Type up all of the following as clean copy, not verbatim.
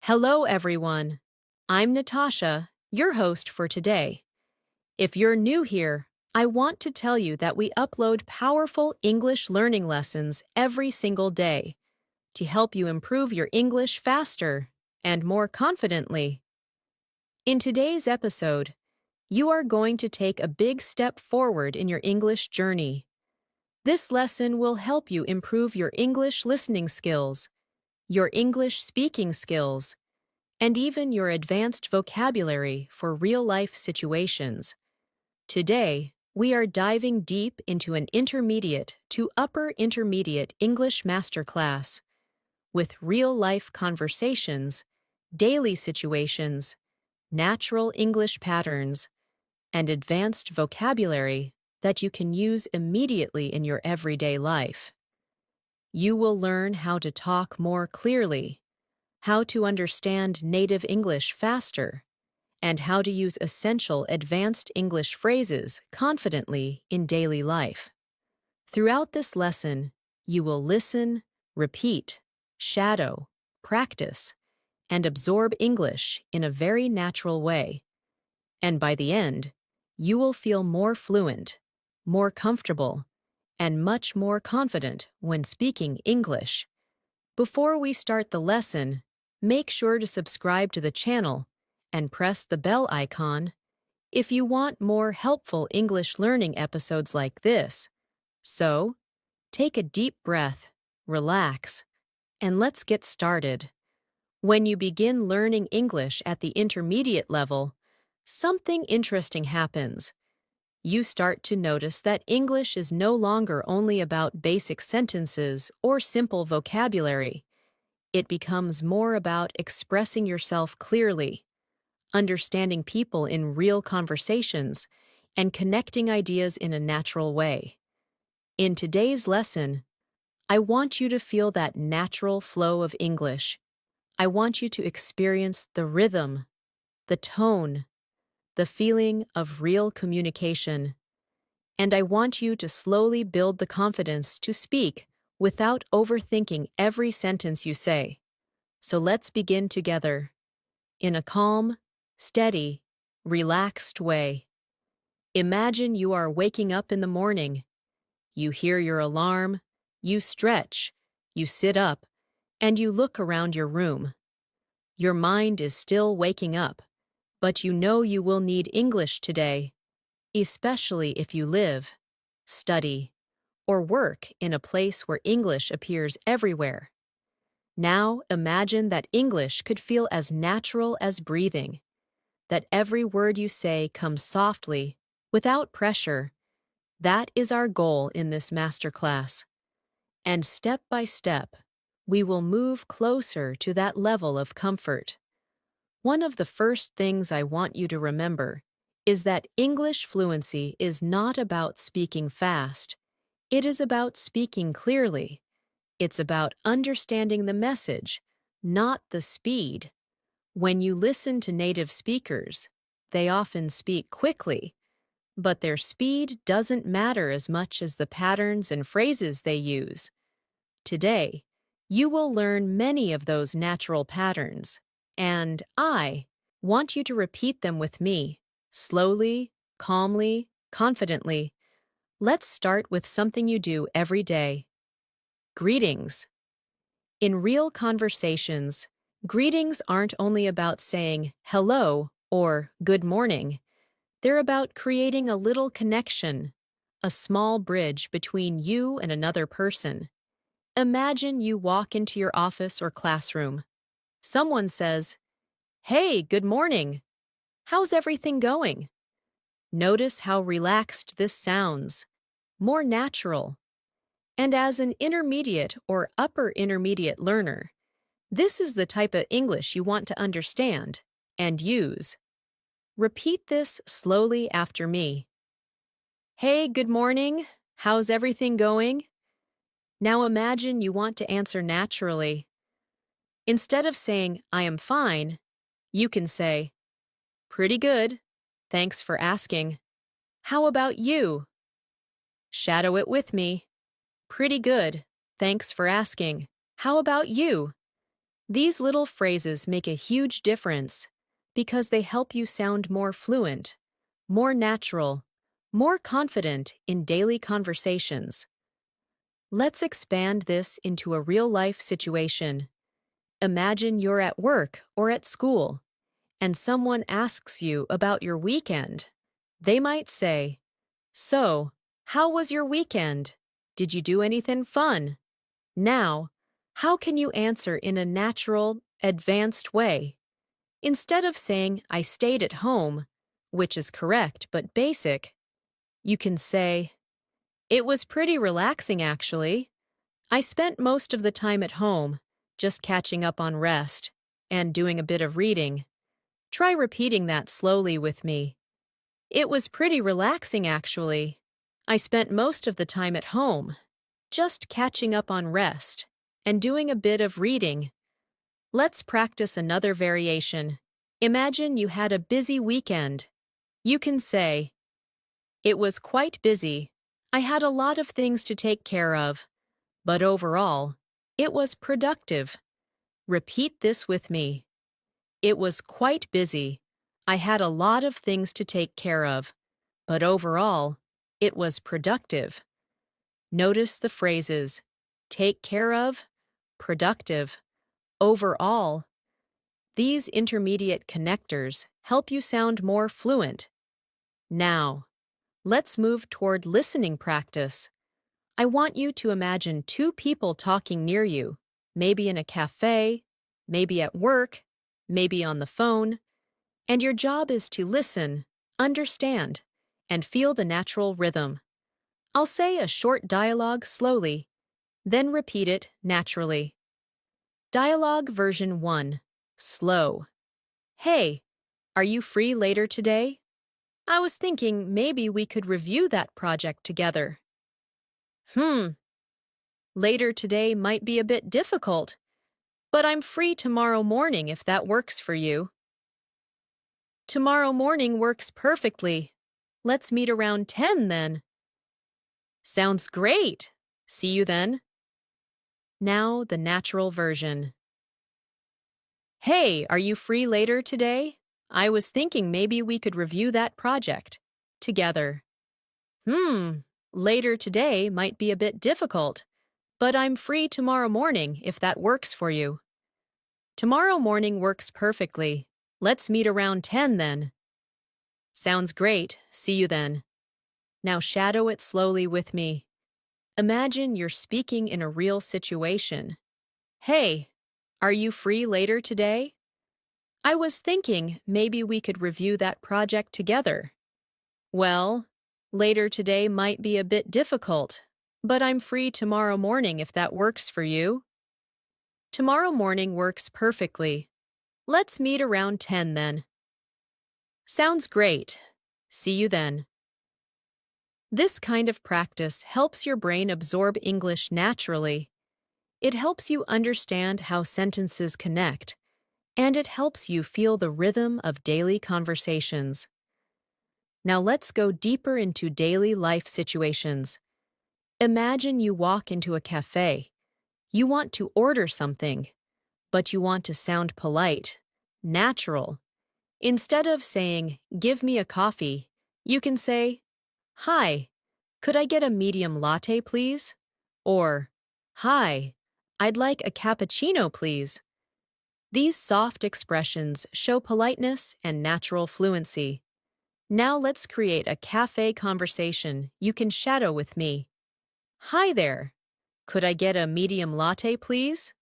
Hello, everyone. I'm Natasha, your host for today. If you're new here, I want to tell you that we upload powerful English learning lessons every single day to help you improve your English faster and more confidently. In today's episode, you are going to take a big step forward in your English journey. This lesson will help you improve your English listening skills, your English speaking skills, and even your advanced vocabulary for real-life situations. Today, we are diving deep into an intermediate to upper intermediate English masterclass with real-life conversations, daily situations, natural English patterns, and advanced vocabulary that you can use immediately in your everyday life. You will learn how to talk more clearly, how to understand native English faster, and how to use essential advanced English phrases confidently in daily life. Throughout this lesson, you will listen, repeat, shadow, practice, and absorb English in a very natural way. And by the end, you will feel more fluent, more comfortable, and much more confident when speaking English. Before we start the lesson, make sure to subscribe to the channel and press the bell icon if you want more helpful English learning episodes like this. So, take a deep breath, relax, and let's get started. When you begin learning English at the intermediate level, something interesting happens. You start to notice that English is no longer only about basic sentences or simple vocabulary. It becomes more about expressing yourself clearly, understanding people in real conversations, and connecting ideas in a natural way. In today's lesson, I want you to feel that natural flow of English. I want you to experience the rhythm, the tone, the feeling of real communication. And I want you to slowly build the confidence to speak without overthinking every sentence you say. So let's begin together, in a calm, steady, relaxed way. Imagine you are waking up in the morning. You hear your alarm, you stretch, you sit up, and you look around your room. Your mind is still waking up, but you know you will need English today, especially if you live, study, or work in a place where English appears everywhere. Now imagine that English could feel as natural as breathing, that every word you say comes softly, without pressure. That is our goal in this masterclass. And step by step, we will move closer to that level of comfort. One of the first things I want you to remember is that English fluency is not about speaking fast. It is about speaking clearly. It's about understanding the message, not the speed. When you listen to native speakers, they often speak quickly, but their speed doesn't matter as much as the patterns and phrases they use. Today, you will learn many of those natural patterns, and I want you to repeat them with me, slowly, calmly, confidently. Let's start with something you do every day. Greetings. In real conversations, greetings aren't only about saying hello or good morning. They're about creating a little connection, a small bridge between you and another person. Imagine you walk into your office or classroom. Someone says, "Hey, good morning. How's everything going?" Notice how relaxed this sounds, more natural. And as an intermediate or upper intermediate learner, this is the type of English you want to understand and use. Repeat this slowly after me. Hey, good morning. How's everything going? Now imagine you want to answer naturally. Instead of saying, "I am fine," you can say, "Pretty good. Thanks for asking. How about you?" Shadow it with me. Pretty good. Thanks for asking. How about you? These little phrases make a huge difference because they help you sound more fluent, more natural, more confident in daily conversations. Let's expand this into a real-life situation. Imagine you're at work or at school, and someone asks you about your weekend. They might say, "So, how was your weekend? Did you do anything fun?" Now, how can you answer in a natural, advanced way? Instead of saying, "I stayed at home," which is correct but basic, you can say, "It was pretty relaxing actually. I spent most of the time at home, just catching up on rest and doing a bit of reading." Try repeating that slowly with me. It was pretty relaxing actually. I spent most of the time at home, just catching up on rest and doing a bit of reading. Let's practice another variation. Imagine you had a busy weekend. You can say, "It was quite busy. I had a lot of things to take care of, but overall, it was productive." Repeat this with me. It was quite busy. I had a lot of things to take care of, but overall, it was productive. Notice the phrases take care of, productive, overall. These intermediate connectors help you sound more fluent. Now, let's move toward listening practice. I want you to imagine two people talking near you, maybe in a cafe, maybe at work, maybe on the phone, and your job is to listen, understand, and feel the natural rhythm. I'll say a short dialogue slowly, then repeat it naturally. Dialogue version 1. Slow. "Hey, are you free later today? I was thinking maybe we could review that project together." Later today might be a bit difficult, but I'm free tomorrow morning if that works for you." "Tomorrow morning works perfectly. Let's meet around 10 then." "Sounds great. See you then." Now the natural version. "Hey, are you free later today? I was thinking maybe we could review that project together." Later today might be a bit difficult, but I'm free tomorrow morning if that works for you." "Tomorrow morning works perfectly. Let's meet around 10 then." "Sounds great. See you then." Now shadow it slowly with me. Imagine you're speaking in a real situation. "Hey, are you free later today? I was thinking maybe we could review that project together." "Well, later today might be a bit difficult, but I'm free tomorrow morning if that works for you." "Tomorrow morning works perfectly. Let's meet around 10 then." "Sounds great. See you then." This kind of practice helps your brain absorb English naturally. It helps you understand how sentences connect, and it helps you feel the rhythm of daily conversations. Now let's go deeper into daily life situations. Imagine you walk into a cafe. You want to order something, but you want to sound polite, natural. Instead of saying, "Give me a coffee," you can say, "Hi, could I get a medium latte, please?" Or, "Hi, I'd like a cappuccino, please." These soft expressions show politeness and natural fluency. Now let's create a cafe conversation you can shadow with me. "Hi there. Could I get a medium latte, please?"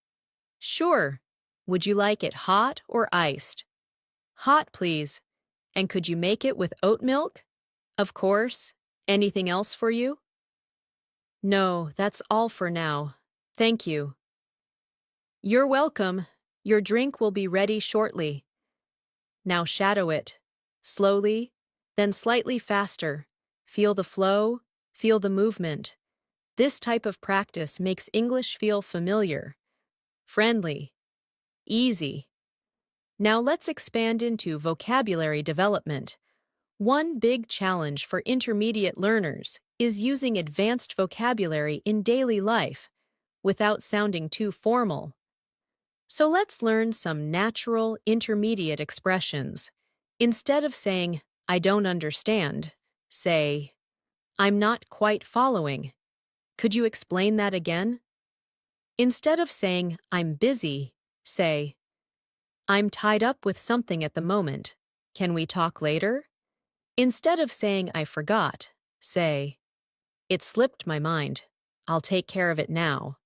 "Sure. Would you like it hot or iced?" "Hot, please. And could you make it with oat milk?" "Of course. Anything else for you?" "No, that's all for now. Thank you." "You're welcome. Your drink will be ready shortly." Now shadow it. Slowly, then slightly faster. Feel the flow, feel the movement. This type of practice makes English feel familiar, friendly, easy. Now let's expand into vocabulary development. One big challenge for intermediate learners is using advanced vocabulary in daily life without sounding too formal. So let's learn some natural intermediate expressions. Instead of saying, I don't understand, say, I'm not quite following. Could you explain that again? Instead of saying, I'm busy, say, I'm tied up with something at the moment. Can we talk later? Instead of saying, I forgot, say, it slipped my mind. I'll take care of it now.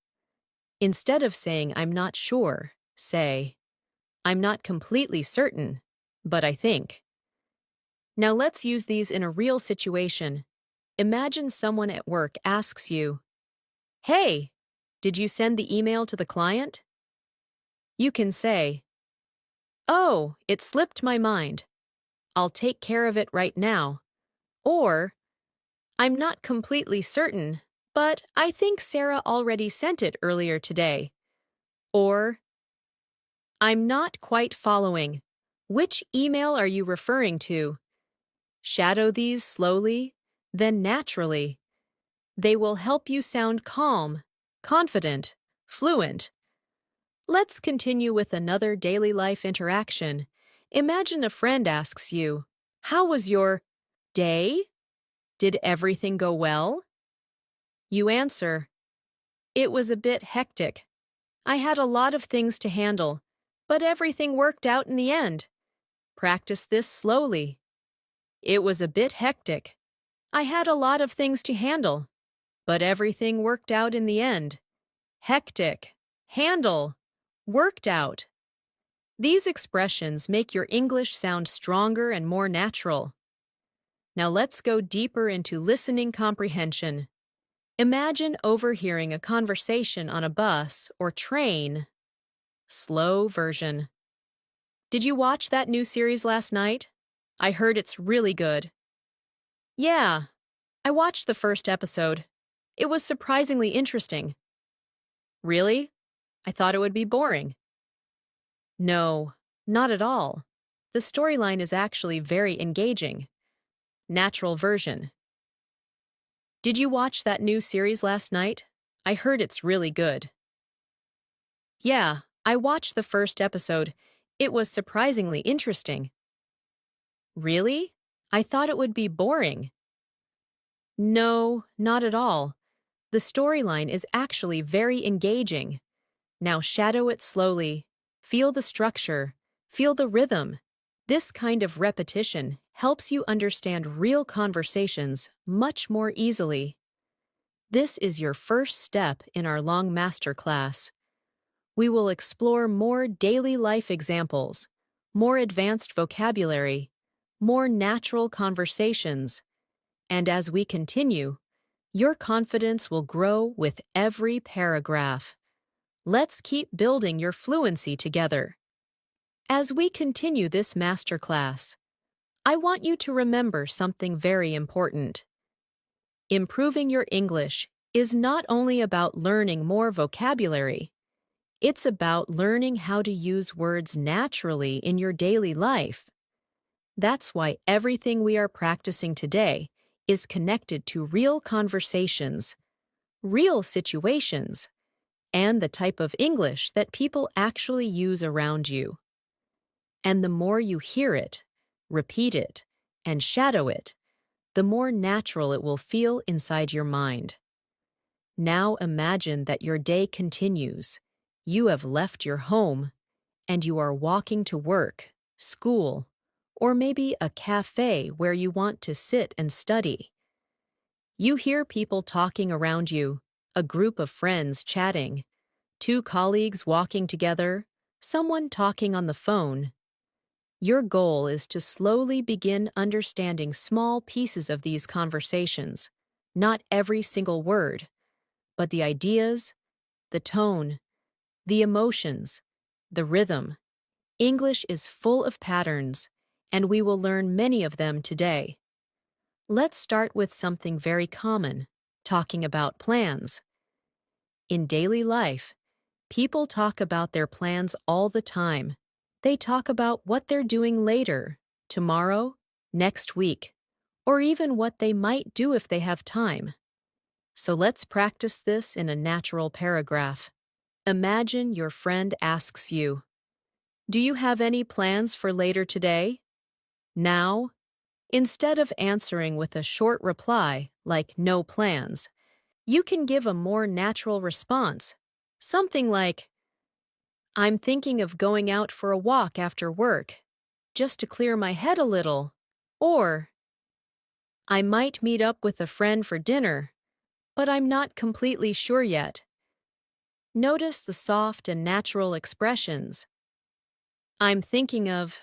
Instead of saying, I'm not sure, say, I'm not completely certain, but I think. Now let's use these in a real situation. Imagine someone at work asks you, Hey, did you send the email to the client? You can say, Oh, it slipped my mind. I'll take care of it right now. Or, I'm not completely certain, but I think Sarah already sent it earlier today. Or, I'm not quite following. Which email are you referring to? Shadow these slowly, then naturally. They will help you sound calm, confident, fluent. Let's continue with another daily life interaction. Imagine a friend asks you, How was your day? Did everything go well? You answer, It was a bit hectic. I had a lot of things to handle, but everything worked out in the end. Practice this slowly. It was a bit hectic. I had a lot of things to handle, but everything worked out in the end. Hectic, handle, worked out. These expressions make your English sound stronger and more natural. Now let's go deeper into listening comprehension. Imagine overhearing a conversation on a bus or train. Slow version. Did you watch that new series last night? I heard it's really good. Yeah, I watched the first episode. It was surprisingly interesting. Really? I thought it would be boring. No, not at all. The storyline is actually very engaging. Natural version. Did you watch that new series last night? I heard it's really good. Yeah, I watched the first episode. It was surprisingly interesting. Really? I thought it would be boring. No, not at all. The storyline is actually very engaging. Now shadow it slowly. Feel the structure. Feel the rhythm. This kind of repetition helps you understand real conversations much more easily. This is your first step in our long masterclass. We will explore more daily life examples, more advanced vocabulary, more natural conversations, and as we continue, your confidence will grow with every paragraph. Let's keep building your fluency together. As we continue this masterclass, I want you to remember something very important. Improving your English is not only about learning more vocabulary, it's about learning how to use words naturally in your daily life. That's why everything we are practicing today is connected to real conversations, real situations, and the type of English that people actually use around you. And the more you hear it, repeat it, and shadow it, the more natural it will feel inside your mind. Now imagine that your day continues. You have left your home, and you are walking to work, school, or maybe a cafe where you want to sit and study. You hear people talking around you, a group of friends chatting, two colleagues walking together, someone talking on the phone. Your goal is to slowly begin understanding small pieces of these conversations, not every single word, but the ideas, the tone, the emotions, the rhythm. English is full of patterns, and we will learn many of them today. Let's start with something very common, talking about plans. In daily life, people talk about their plans all the time. They talk about what they're doing later, tomorrow, next week, or even what they might do if they have time. So let's practice this in a natural paragraph. Imagine your friend asks you, "Do you have any plans for later today?" Now, instead of answering with a short reply like "no plans," you can give a more natural response. Something like, "I'm thinking of going out for a walk after work, just to clear my head a little." Or, "I might meet up with a friend for dinner, but I'm not completely sure yet." Notice the soft and natural expressions. "I'm thinking of,"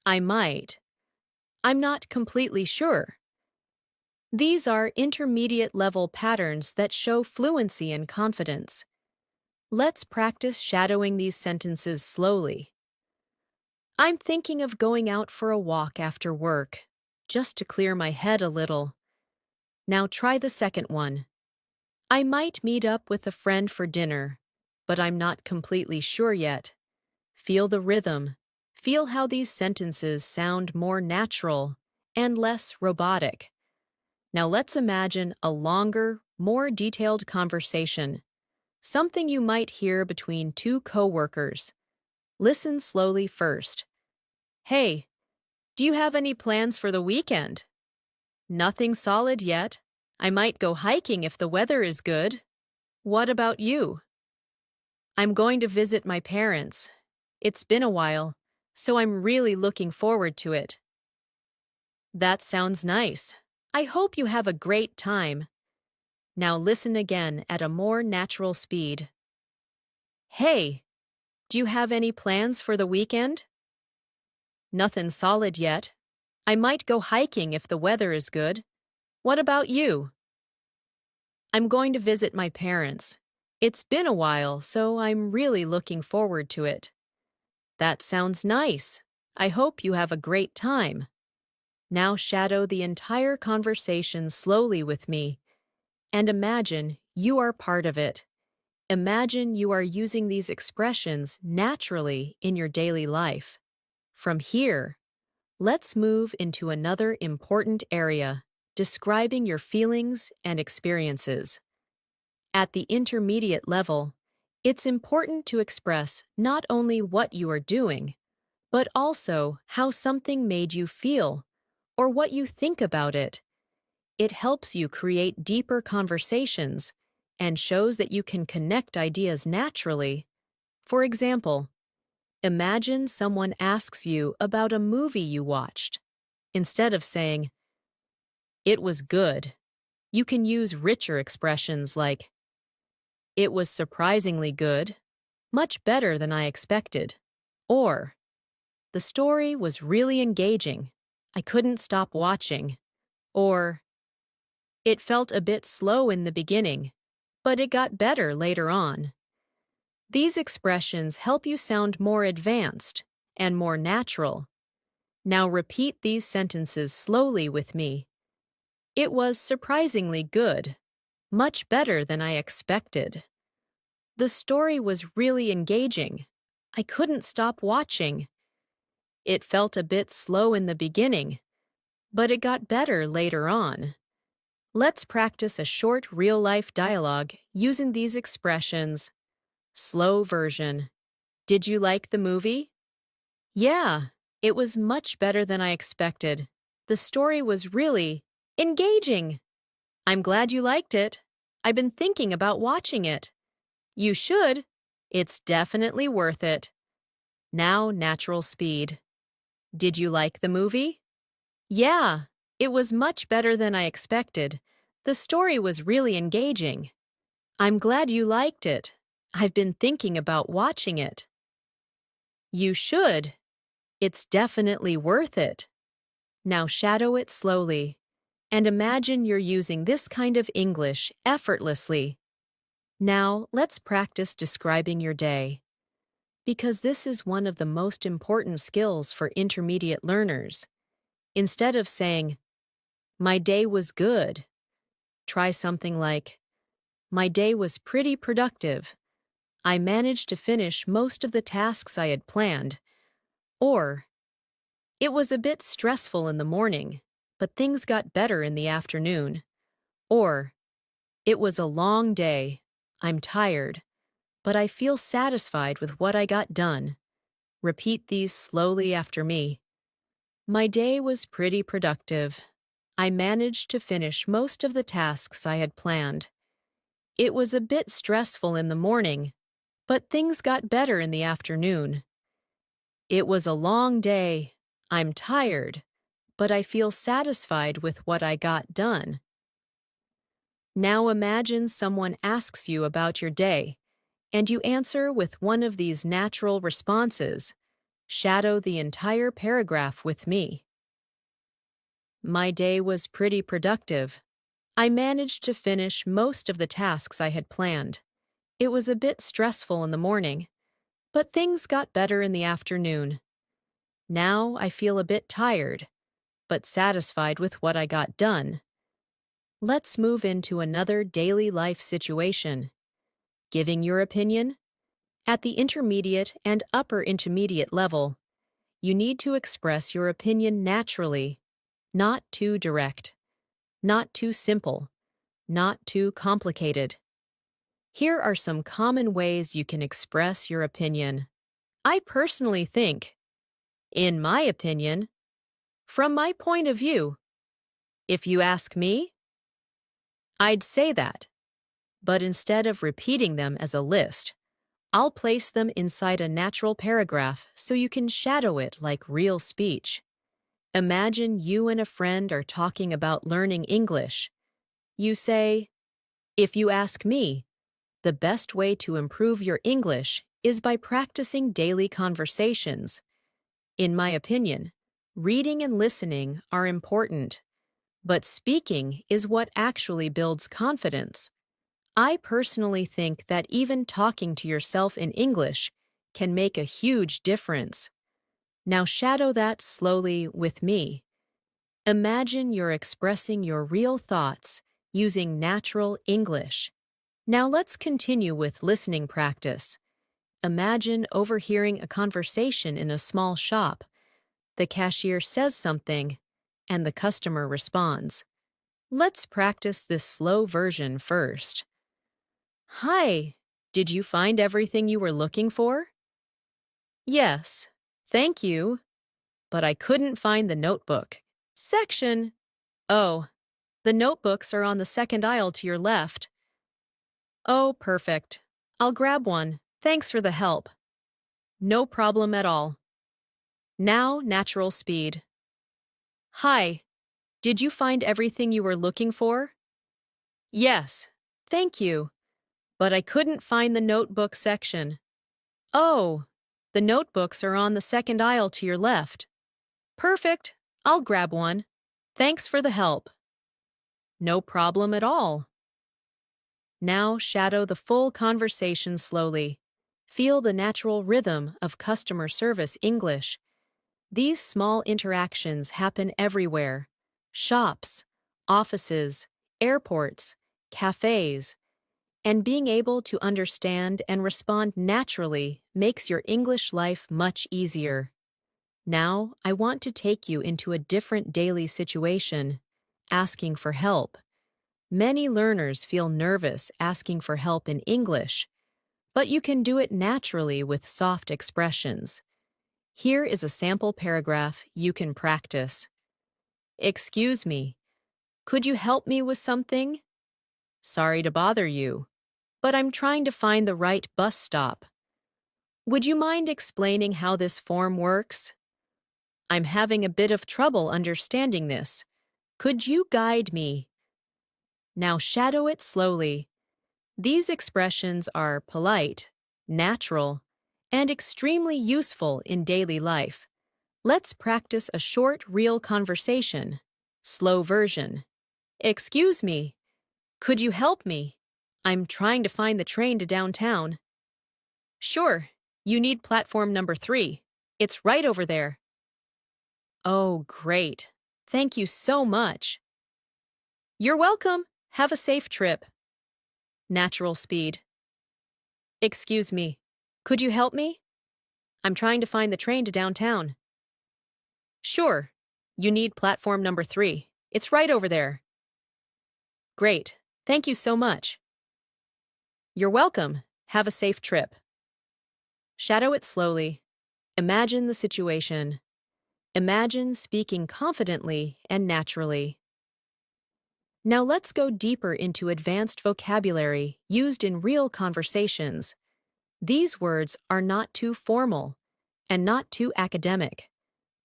"I might," "I'm not completely sure." These are intermediate level patterns that show fluency and confidence. Let's practice shadowing these sentences slowly. "I'm thinking of going out for a walk after work, just to clear my head a little." Now try the second one. "I might meet up with a friend for dinner, but I'm not completely sure yet." Feel the rhythm. Feel how these sentences sound more natural and less robotic. Now let's imagine a longer, more detailed conversation. Something you might hear between two coworkers. Listen slowly first. "Hey, do you have any plans for the weekend?" "Nothing solid yet. I might go hiking if the weather is good." "What about you?" "I'm going to visit my parents. It's been a while, so I'm really looking forward to it." That sounds nice. I hope you have a great time. Now listen again at a more natural speed. "Hey, do you have any plans for the weekend?" "Nothing solid yet. I might go hiking if the weather is good." "What about you?" "I'm going to visit my parents. It's been a while, so I'm really looking forward to it." That sounds nice. I hope you have a great time. Now shadow the entire conversation slowly with me and imagine you are part of it. Imagine you are using these expressions naturally in your daily life. From here, let's move into another important area, describing your feelings and experiences. At the intermediate level, it's important to express not only what you are doing, but also how something made you feel or what you think about it. It helps you create deeper conversations and shows that you can connect ideas naturally. For example, imagine someone asks you about a movie you watched. Instead of saying, "It was good," you can use richer expressions like, "It was surprisingly good, much better than I expected." Or, "The story was really engaging. I couldn't stop watching." Or, "It felt a bit slow in the beginning, but it got better later on." These expressions help you sound more advanced and more natural. Now repeat these sentences slowly with me. "It was surprisingly good, much better than I expected." "The story was really engaging. I couldn't stop watching." "It felt a bit slow in the beginning, but it got better later on." Let's practice a short real-life dialogue using these expressions. Slow version. "Did you like the movie?" "Yeah, it was much better than I expected. The story was really engaging." "I'm glad you liked it. I've been thinking about watching it." "You should. It's definitely worth it." Now natural speed. "Did you like the movie?" "Yeah, it was much better than I expected. The story was really engaging." "I'm glad you liked it. I've been thinking about watching it." "You should. It's definitely worth it." Now shadow it slowly, and imagine you're using this kind of English effortlessly. Now let's practice describing your day, because this is one of the most important skills for intermediate learners. Instead of saying, "My day was good," try something like, "My day was pretty productive. I managed to finish most of the tasks I had planned." Or, "It was a bit stressful in the morning, but things got better in the afternoon." Or, "It was a long day. I'm tired, but I feel satisfied with what I got done. Repeat these slowly after me. My day was pretty productive. I managed to finish most of the tasks I had planned. It was a bit stressful in the morning, but things got better in the afternoon. It was a long day. I'm tired, but I feel satisfied with what I got done. Now imagine someone asks you about your day, and you answer with one of these natural responses. Shadow the entire paragraph with me. My day was pretty productive. I managed to finish most of the tasks I had planned. It was a bit stressful in the morning, but things got better in the afternoon. Now I feel a bit tired, but satisfied with what I got done. Let's move into another daily life situation. Giving your opinion? At the intermediate and upper intermediate level, you need to express your opinion naturally, not too direct, not too simple, not too complicated. Here are some common ways you can express your opinion. I personally think, in my opinion, from my point of view. If you ask me, I'd say that, but instead of repeating them as a list, I'll place them inside a natural paragraph so you can shadow it like real speech. Imagine you and a friend are talking about learning English. You say, if you ask me, the best way to improve your English is by practicing daily conversations. In my opinion, reading and listening are important, but speaking is what actually builds confidence. I personally think that even talking to yourself in English can make a huge difference. Now shadow that slowly with me. Imagine you're expressing your real thoughts using natural English. Now let's continue with listening practice. Imagine overhearing a conversation in a small shop. The cashier says something, and the customer responds. Let's practice this slow version first. Hi, did you find everything you were looking for? Yes, thank you, but I couldn't find the notebook. Section. Oh, the notebooks are on the second aisle to your left. Oh, perfect. I'll grab one. Thanks for the help. No problem at all. Now, natural speed. Hi, did you find everything you were looking for? Yes, thank you, but I couldn't find the notebook section. Oh, the notebooks are on the second aisle to your left. Perfect. I'll grab one. Thanks for the help. No problem at all. Now shadow the full conversation slowly. Feel the natural rhythm of customer service English. These small interactions happen everywhere. Shops, offices, airports, cafes. And being able to understand and respond naturally makes your English life much easier. Now, I want to take you into a different daily situation, asking for help. Many learners feel nervous asking for help in English, but you can do it naturally with soft expressions. Here is a sample paragraph you can practice. Excuse me, could you help me with something? Sorry to bother you, but I'm trying to find the right bus stop. Would you mind explaining how this form works? I'm having a bit of trouble understanding this. Could you guide me? Now shadow it slowly. These expressions are polite, natural, and extremely useful in daily life. Let's practice a short, real conversation. Slow version. Excuse me. Could you help me? I'm trying to find the train to downtown. Sure. You need platform number 3. It's right over there. Oh, great. Thank you so much. You're welcome. Have a safe trip. Natural speed. Excuse me. Could you help me? I'm trying to find the train to downtown. Sure. You need platform number 3. It's right over there. Great. Thank you so much. You're welcome. Have a safe trip. Shadow it slowly. Imagine the situation. Imagine speaking confidently and naturally. Now let's go deeper into advanced vocabulary used in real conversations. These words are not too formal and not too academic.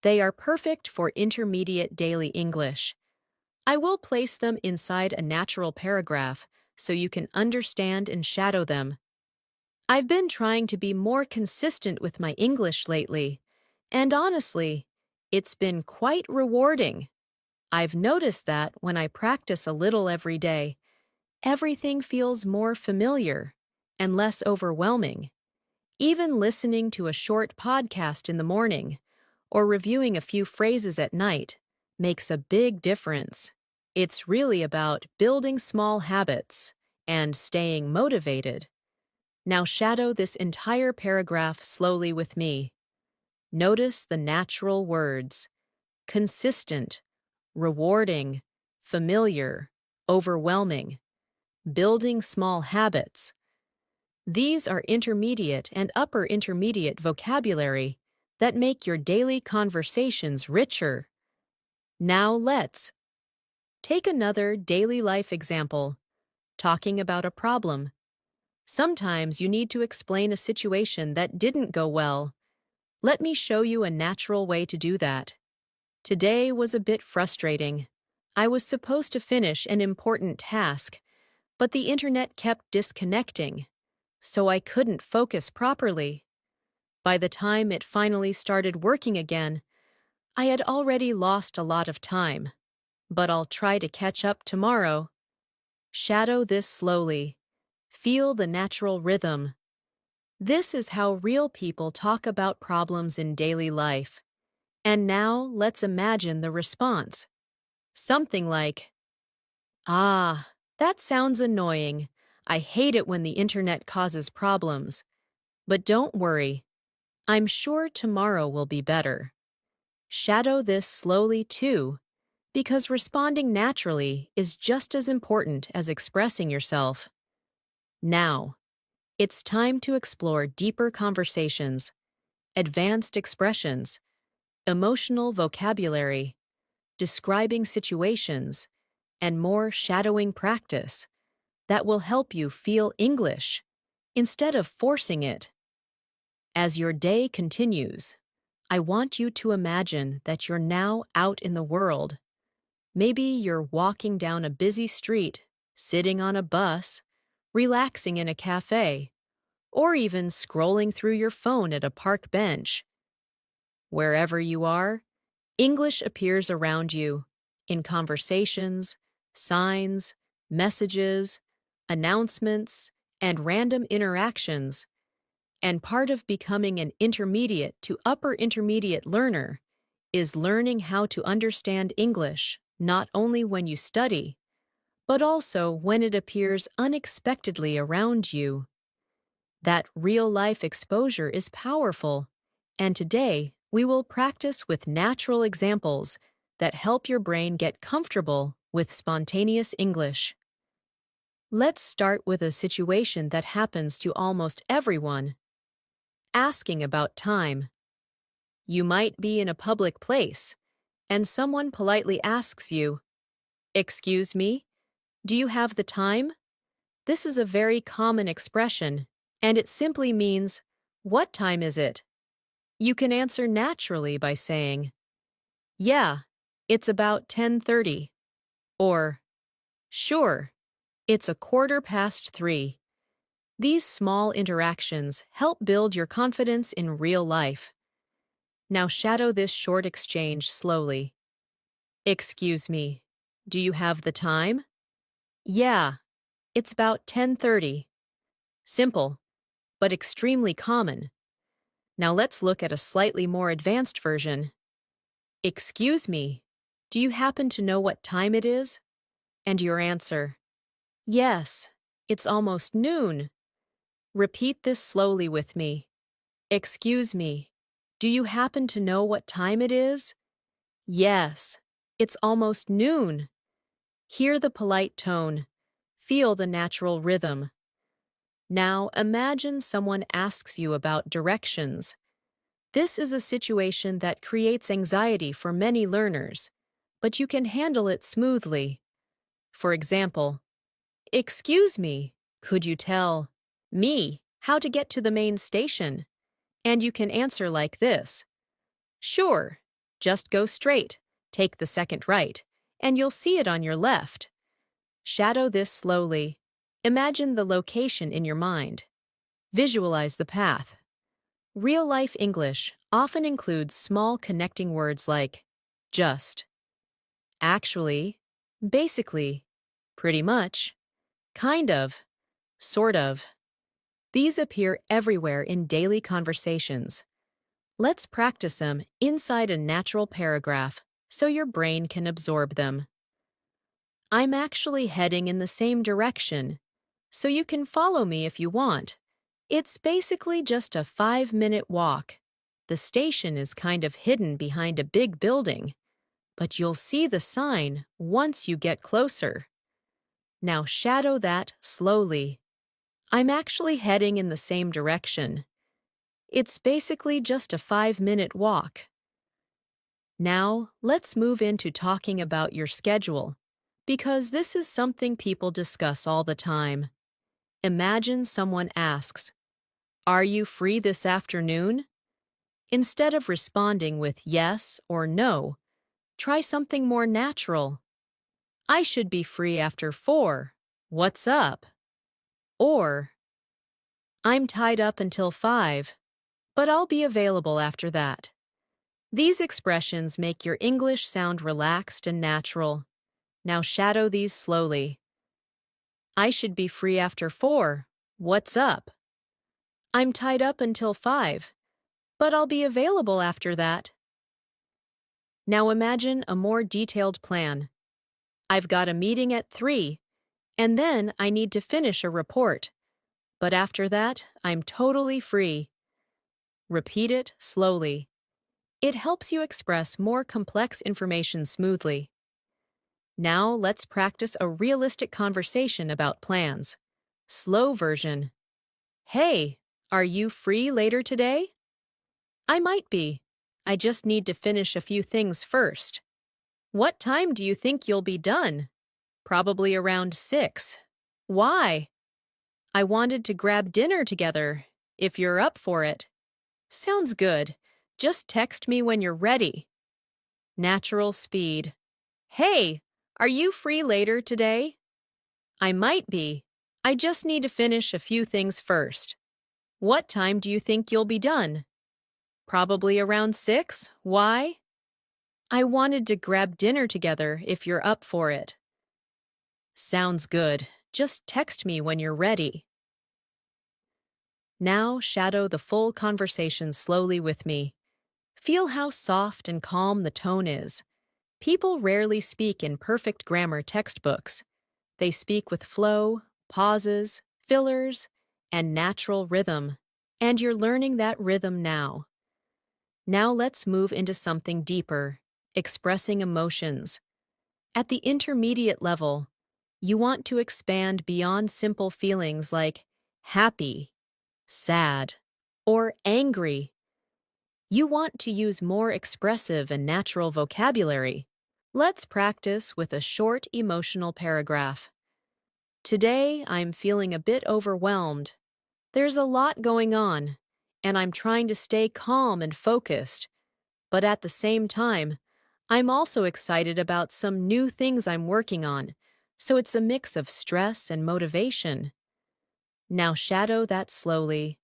They are perfect for intermediate daily English. I will place them inside a natural paragraph so you can understand and shadow them. I've been trying to be more consistent with my English lately, and honestly, it's been quite rewarding. I've noticed that when I practice a little every day, everything feels more familiar and less overwhelming. Even listening to a short podcast in the morning or reviewing a few phrases at night makes a big difference. It's really about building small habits and staying motivated. Now shadow this entire paragraph slowly with me. Notice the natural words: consistent, rewarding, familiar, overwhelming, building small habits. These are intermediate and upper intermediate vocabulary that make your daily conversations richer. Now let's take another daily life example, talking about a problem. Sometimes you need to explain a situation that didn't go well. Let me show you a natural way to do that. Today was a bit frustrating. I was supposed to finish an important task, but the internet kept disconnecting, so I couldn't focus properly. By the time it finally started working again, I had already lost a lot of time. But I'll try to catch up tomorrow. Shadow this slowly. Feel the natural rhythm. This is how real people talk about problems in daily life. And now let's imagine the response. Something like, "Ah, that sounds annoying. I hate it when the internet causes problems. But don't worry. I'm sure tomorrow will be better." Shadow this slowly too, because responding naturally is just as important as expressing yourself. Now, it's time to explore deeper conversations, advanced expressions, emotional vocabulary, describing situations, and more shadowing practice that will help you feel English instead of forcing it. As your day continues, I want you to imagine that you're now out in the world. Maybe you're walking down a busy street, sitting on a bus, relaxing in a cafe, or even scrolling through your phone at a park bench. Wherever you are, English appears around you, in conversations, signs, messages, announcements, and random interactions. And part of becoming an intermediate to upper intermediate learner is learning how to understand English not only when you study, but also when it appears unexpectedly around you. That real-life exposure is powerful, and today we will practice with natural examples that help your brain get comfortable with spontaneous English. Let's start with a situation that happens to almost everyone: asking about time. You might be in a public place, and someone politely asks you, "Excuse me, do you have the time?" This is a very common expression, and it simply means, "What time is it?" You can answer naturally by saying, "Yeah, it's about 10:30, or "Sure, it's 3:15. These small interactions help build your confidence in real life. Now shadow this short exchange slowly. "Excuse me, do you have the time?" "Yeah, it's about 10:30. Simple, but extremely common. Now let's look at a slightly more advanced version. "Excuse me, do you happen to know what time it is?" And your answer, "Yes, it's almost noon." Repeat this slowly with me. "Excuse me, do you happen to know what time it is?" "Yes, it's almost noon." Hear the polite tone. Feel the natural rhythm. Now imagine someone asks you about directions. This is a situation that creates anxiety for many learners, but you can handle it smoothly. For example, "Excuse me, could you tell me how to get to the main station?" And you can answer like this: "Sure, just go straight, take the second right, and you'll see it on your left." Shadow this slowly. Imagine the location in your mind. Visualize the path. Real-life English often includes small connecting words like just, actually, basically, pretty much, kind of, sort of. These appear everywhere in daily conversations. Let's practice them inside a natural paragraph so your brain can absorb them. I'm actually heading in the same direction, so you can follow me if you want. It's basically just a 5-minute walk. The station is kind of hidden behind a big building, but you'll see the sign once you get closer. Now shadow that slowly. I'm actually heading in the same direction. It's basically just a 5-minute walk. Now, let's move into talking about your schedule, because this is something people discuss all the time. Imagine someone asks, "Are you free this afternoon?" Instead of responding with yes or no, try something more natural. "I should be free after 4. What's up?" Or, "I'm tied up until 5, but I'll be available after that." These expressions make your English sound relaxed and natural. Now shadow these slowly. "I should be free after 4. What's up?" "I'm tied up until 5, but I'll be available after that." Now imagine a more detailed plan. "I've got a meeting at 3, and then I need to finish a report. But after that, I'm totally free." Repeat it slowly. It helps you express more complex information smoothly. Now let's practice a realistic conversation about plans. Slow version. "Hey, are you free later today?" "I might be. I just need to finish a few things first." "What time do you think you'll be done?" "Probably around 6. "Why?" "I wanted to grab dinner together, if you're up for it." Sounds good. Just text me when you're ready. Natural speed. "Hey, are you free later today?" "I might be. I just need to finish a few things first." "What time do you think you'll be done?" "Probably around 6. Why?" "I wanted to grab dinner together if you're up for it." Sounds good. Just text me when you're ready. Now shadow the full conversation slowly with me. Feel how soft and calm the tone is. People rarely speak in perfect grammar textbooks. They speak with flow, pauses, fillers, and natural rhythm. And you're learning that rhythm now. Now let's move into something deeper, expressing emotions. At the intermediate level, you want to expand beyond simple feelings like happy, sad, or angry. You want to use more expressive and natural vocabulary. Let's practice with a short emotional paragraph. "Today, I'm feeling a bit overwhelmed. There's a lot going on, and I'm trying to stay calm and focused. But at the same time, I'm also excited about some new things I'm working on, so it's a mix of stress and motivation." Now shadow that slowly.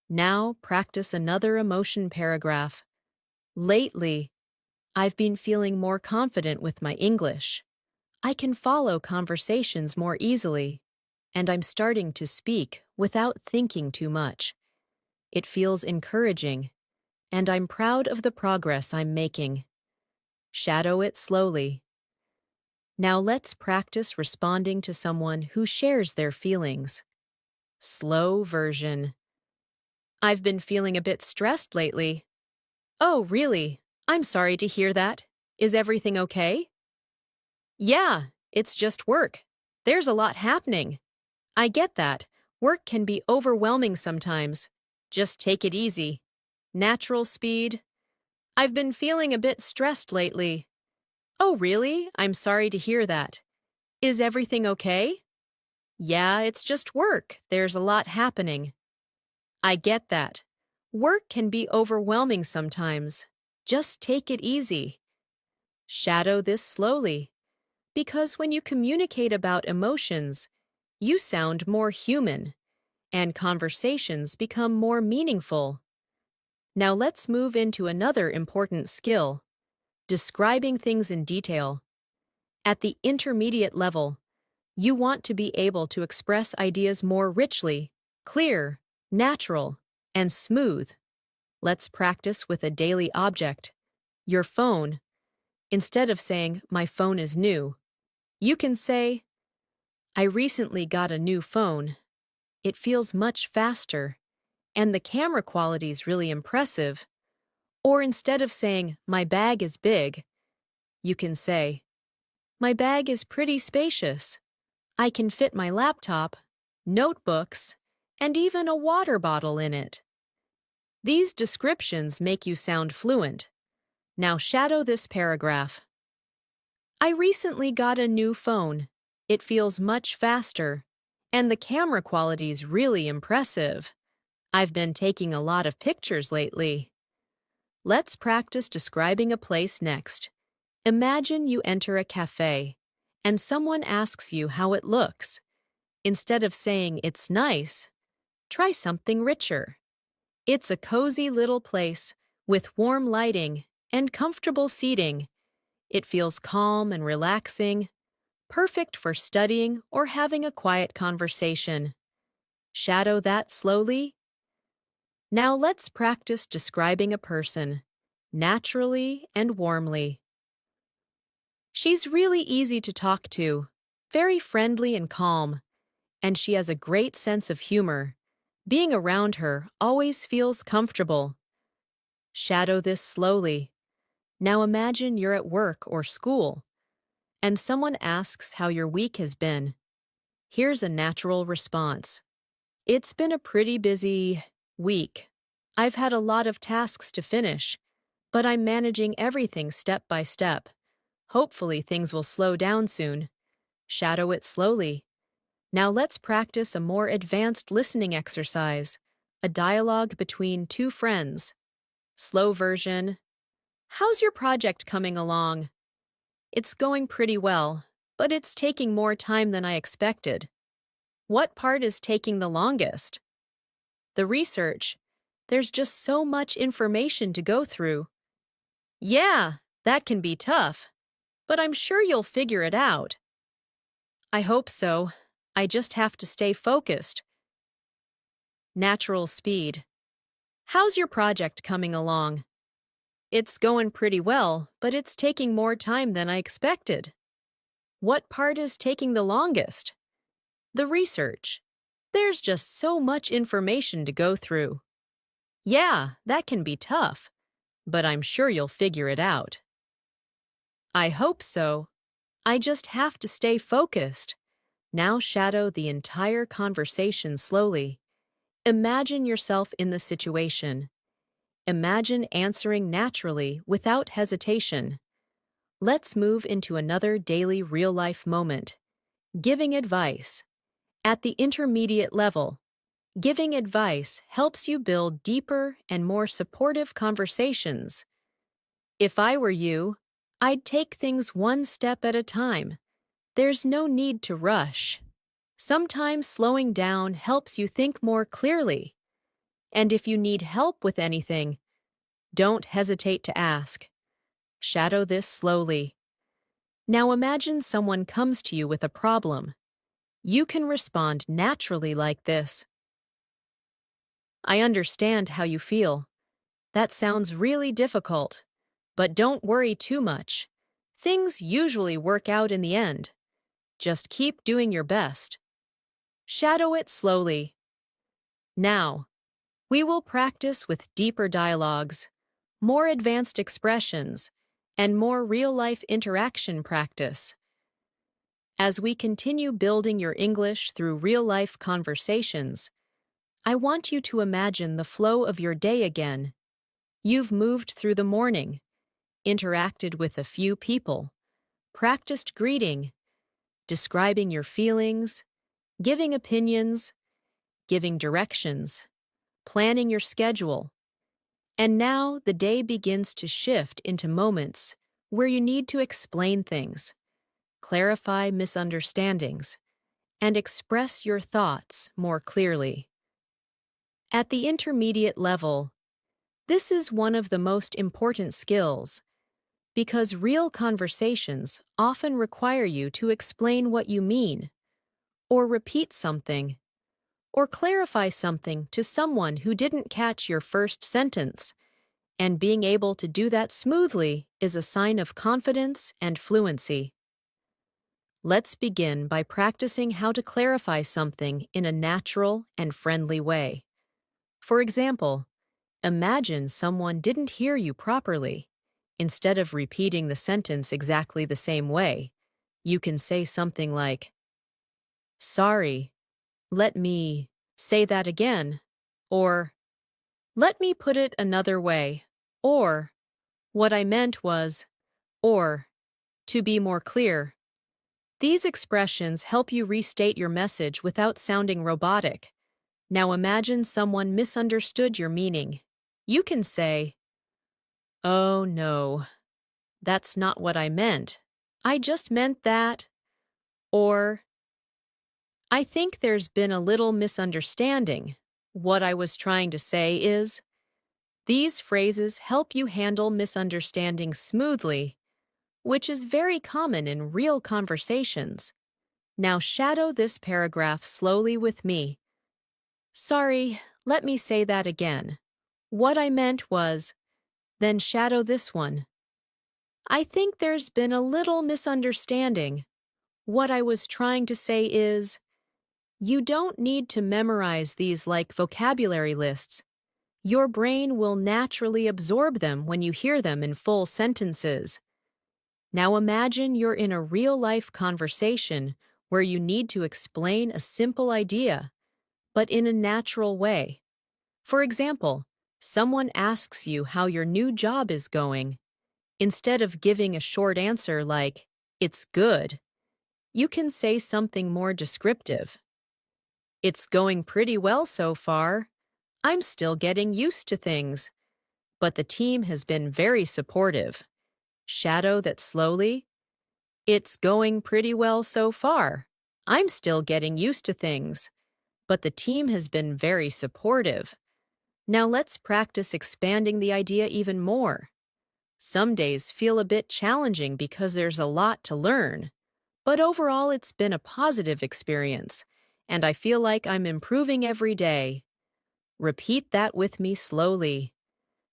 Now practice another emotion paragraph. "Lately, I've been feeling more confident with my English. I can follow conversations more easily, and I'm starting to speak without thinking too much. It feels encouraging, and I'm proud of the progress I'm making." Shadow it slowly. Now let's practice responding to someone who shares their feelings. Slow version. "I've been feeling a bit stressed lately." "Oh, really? I'm sorry to hear that. Is everything okay?" "Yeah, it's just work. There's a lot happening." "I get that. Work can be overwhelming sometimes. Just take it easy. Natural speed. I've been feeling a bit stressed lately. Oh, really? I'm sorry to hear that. Is everything okay? Yeah, it's just work. There's a lot happening. I get that. Work can be overwhelming sometimes. Just take it easy. Shadow this slowly. Because when you communicate about emotions, you sound more human, and conversations become more meaningful. Now let's move into another important skill, describing things in detail. At the intermediate level, you want to be able to express ideas more richly, clear, natural, and smooth. Let's practice with a daily object, your phone. Instead of saying, "My phone is new," you can say, "I recently got a new phone. It feels much faster, and the camera quality's really impressive." Or instead of saying, "My bag is big," you can say, "My bag is pretty spacious. I can fit my laptop, notebooks, and even a water bottle in it." These descriptions make you sound fluent. Now shadow this paragraph. I recently got a new phone. It feels much faster, and the camera quality's really impressive. I've been taking a lot of pictures lately. Let's practice describing a place next. Imagine you enter a cafe, and someone asks you how it looks. Instead of saying it's nice, try something richer. It's a cozy little place with warm lighting and comfortable seating. It feels calm and relaxing, perfect for studying or having a quiet conversation. Shadow that slowly. Now let's practice describing a person, naturally and warmly. She's really easy to talk to, very friendly and calm, and she has a great sense of humor. Being around her always feels comfortable. Shadow this slowly. Now imagine you're at work or school, and someone asks how your week has been. Here's a natural response. It's been a pretty busy week. I've had a lot of tasks to finish, but I'm managing everything step by step. Hopefully things will slow down soon. Shadow it slowly. Now let's practice a more advanced listening exercise, a dialogue between two friends. Slow version. How's your project coming along? It's going pretty well, but it's taking more time than I expected. What part is taking the longest? The research. There's just so much information to go through. Yeah, that can be tough, but I'm sure you'll figure it out. I hope so. I just have to stay focused. Natural speed. How's your project coming along? It's going pretty well, but it's taking more time than I expected. What part is taking the longest? The research. There's just so much information to go through. Yeah, that can be tough, but I'm sure you'll figure it out. I hope so. I just have to stay focused. Now shadow the entire conversation slowly. Imagine yourself in the situation. Imagine answering naturally without hesitation. Let's move into another daily real-life moment. Giving advice. At the intermediate level, giving advice helps you build deeper and more supportive conversations. If I were you, I'd take things one step at a time. There's no need to rush. Sometimes slowing down helps you think more clearly. And if you need help with anything, don't hesitate to ask. Shadow this slowly. Now imagine someone comes to you with a problem. You can respond naturally like this. I understand how you feel. That sounds really difficult. But don't worry too much. Things usually work out in the end. Just keep doing your best. Shadow it slowly. Now, we will practice with deeper dialogues, more advanced expressions, and more real-life interaction practice. As we continue building your English through real-life conversations, I want you to imagine the flow of your day again. You've moved through the morning, interacted with a few people, practiced greeting, describing your feelings, giving opinions, giving directions, planning your schedule. And now the day begins to shift into moments where you need to explain things, clarify misunderstandings, and express your thoughts more clearly. At the intermediate level, this is one of the most important skills because real conversations often require you to explain what you mean, or repeat something, or clarify something to someone who didn't catch your first sentence, and being able to do that smoothly is a sign of confidence and fluency. Let's begin by practicing how to clarify something in a natural and friendly way. For example, imagine someone didn't hear you properly. Instead of repeating the sentence exactly the same way, you can say something like, "Sorry, let me say that again," or "Let me put it another way," or "What I meant was," or "To be more clear." These expressions help you restate your message without sounding robotic. Now imagine someone misunderstood your meaning. You can say, "Oh no, that's not what I meant. I just meant that," or "I think there's been a little misunderstanding. What I was trying to say is," these phrases help you handle misunderstandings smoothly, which is very common in real conversations. Now shadow this paragraph slowly with me. "Sorry, let me say that again. What I meant was," then shadow this one. "I think there's been a little misunderstanding. What I was trying to say is," you don't need to memorize these like vocabulary lists. Your brain will naturally absorb them when you hear them in full sentences. Now imagine you're in a real-life conversation where you need to explain a simple idea, but in a natural way. For example, someone asks you how your new job is going. Instead of giving a short answer like, "It's good," you can say something more descriptive. "It's going pretty well so far. I'm still getting used to things, but the team has been very supportive." Shadow that slowly. "It's going pretty well so far. I'm still getting used to things, but the team has been very supportive." Now let's practice expanding the idea even more. Some days feel a bit challenging because there's a lot to learn, but overall it's been a positive experience, and I feel like I'm improving every day. Repeat that with me slowly.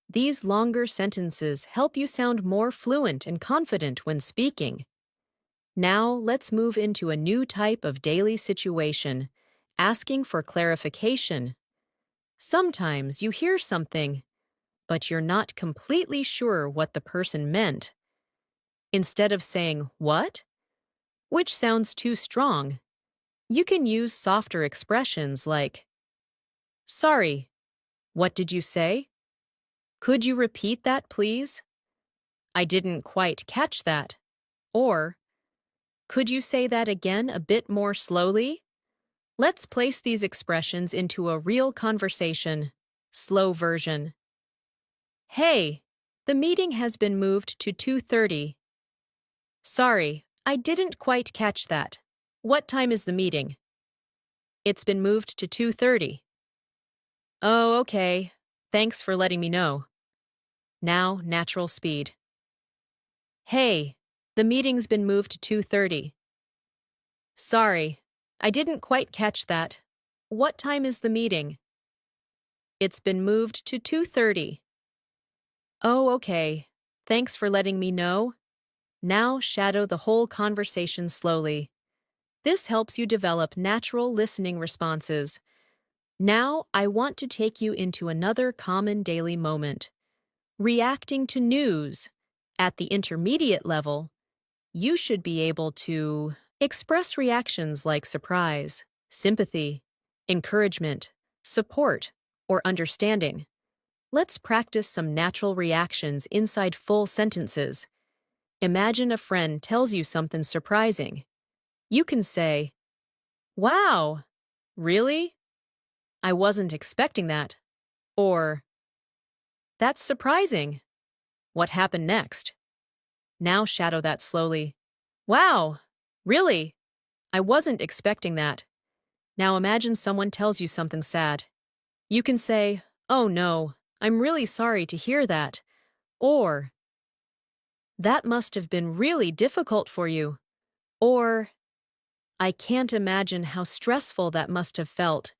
These longer sentences help you sound more fluent and confident when speaking. Now let's move into a new type of daily situation, asking for clarification. Sometimes you hear something, but you're not completely sure what the person meant. Instead of saying, "What?" which sounds too strong, you can use softer expressions like, "Sorry, what did you say? Could you repeat that, please? I didn't quite catch that." Or, "Could you say that again a bit more slowly?" Let's place these expressions into a real conversation. Slow version. "Hey, the meeting has been moved to 2:30. Sorry, I didn't quite catch that. What time is the meeting?" "It's been moved to 2:30. "Oh, okay. Thanks for letting me know." Now, natural speed. "Hey, the meeting's been moved to 2:30. Sorry, I didn't quite catch that. What time is the meeting?" "It's been moved to 2:30. "Oh, okay. Thanks for letting me know." Now shadow the whole conversation slowly. This helps you develop natural listening responses. Now, I want to take you into another common daily moment. Reacting to news. At the intermediate level, you should be able to Express reactions like surprise, sympathy, encouragement, support, or understanding. Let's practice some natural reactions inside full sentences. Imagine a friend tells you something surprising. You can say, "Wow, really? I wasn't expecting that." Or, "That's surprising. What happened next?" Now shadow that slowly. "Wow, really? I wasn't expecting that." Now imagine someone tells you something sad. You can say, "Oh no, I'm really sorry to hear that." Or, "That must have been really difficult for you." Or, "I can't imagine how stressful that must have felt."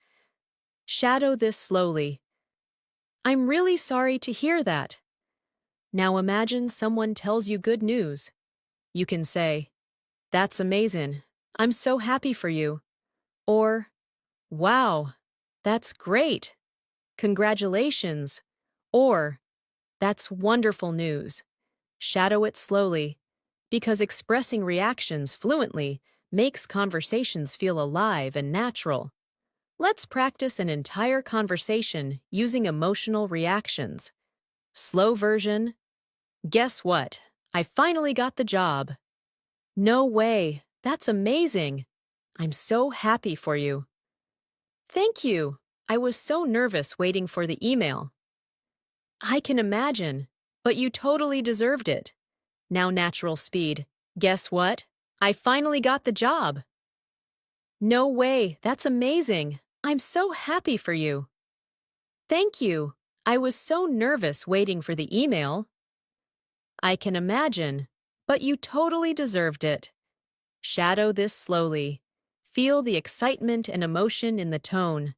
Shadow this slowly. "I'm really sorry to hear that." Now imagine someone tells you good news. You can say, "That's amazing. I'm so happy for you." Or, "Wow, that's great. Congratulations." Or, "That's wonderful news." Shadow it slowly, because expressing reactions fluently makes conversations feel alive and natural. Let's practice an entire conversation using emotional reactions. Slow version. "Guess what? I finally got the job." "No way. That's amazing. I'm so happy for you." "Thank you. I was so nervous waiting for the email." "I can imagine, but you totally deserved it." Now natural speed. "Guess what? I finally got the job." "No way. That's amazing. I'm so happy for you." "Thank you. I was so nervous waiting for the email." "I can imagine, but you totally deserved it." Shadow this slowly. Feel the excitement and emotion in the tone.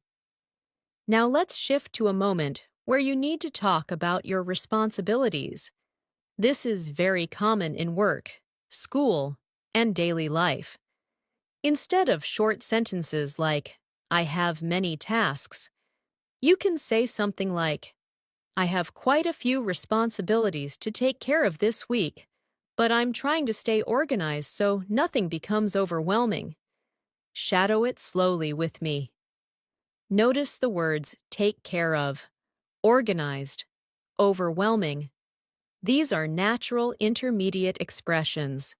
Now let's shift to a moment where you need to talk about your responsibilities. This is very common in work, school, and daily life. Instead of short sentences like, "I have many tasks," you can say something like, "I have quite a few responsibilities to take care of this week, but I'm trying to stay organized so nothing becomes overwhelming." Shadow it slowly with me. Notice the words "take care of," "organized," "overwhelming." These are natural intermediate expressions.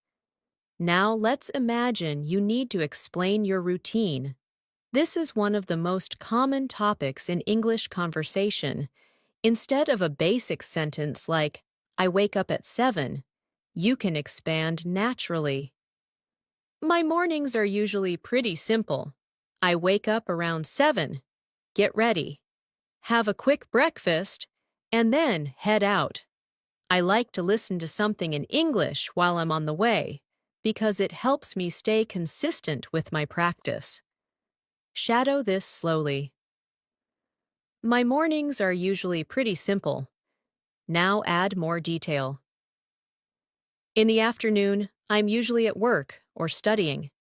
Now let's imagine you need to explain your routine. This is one of the most common topics in English conversation. Instead of a basic sentence like, "I wake up at 7, you can expand naturally. "My mornings are usually pretty simple. I wake up around 7, get ready, have a quick breakfast, and then head out. I like to listen to something in English while I'm on the way, because it helps me stay consistent with my practice." Shadow this slowly. "My mornings are usually pretty simple." Now add more detail. "In the afternoon, I'm usually at work or studying.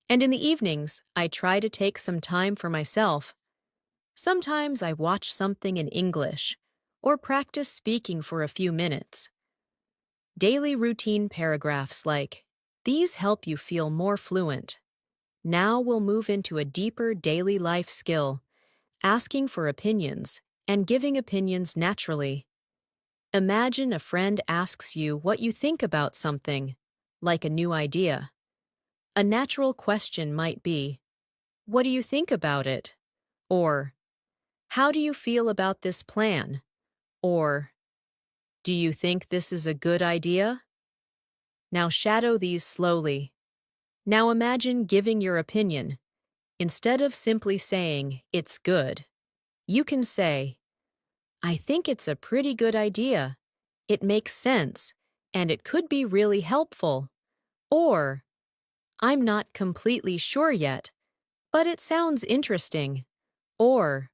And in the evenings, I try to take some time for myself. Sometimes I watch something in English or practice speaking for a few minutes." Daily routine paragraphs like, "These help you feel more fluent." Now we'll move into a deeper daily life skill, asking for opinions and giving opinions naturally. Imagine a friend asks you what you think about something, like a new idea. A natural question might be, "What do you think about it?" Or, "How do you feel about this plan?" Or, "Do you think this is a good idea?" Now shadow these slowly. Now imagine giving your opinion. Instead of simply saying, "It's good," you can say, "I think it's a pretty good idea. It makes sense, and it could be really helpful." Or, "I'm not completely sure yet, but it sounds interesting." Or,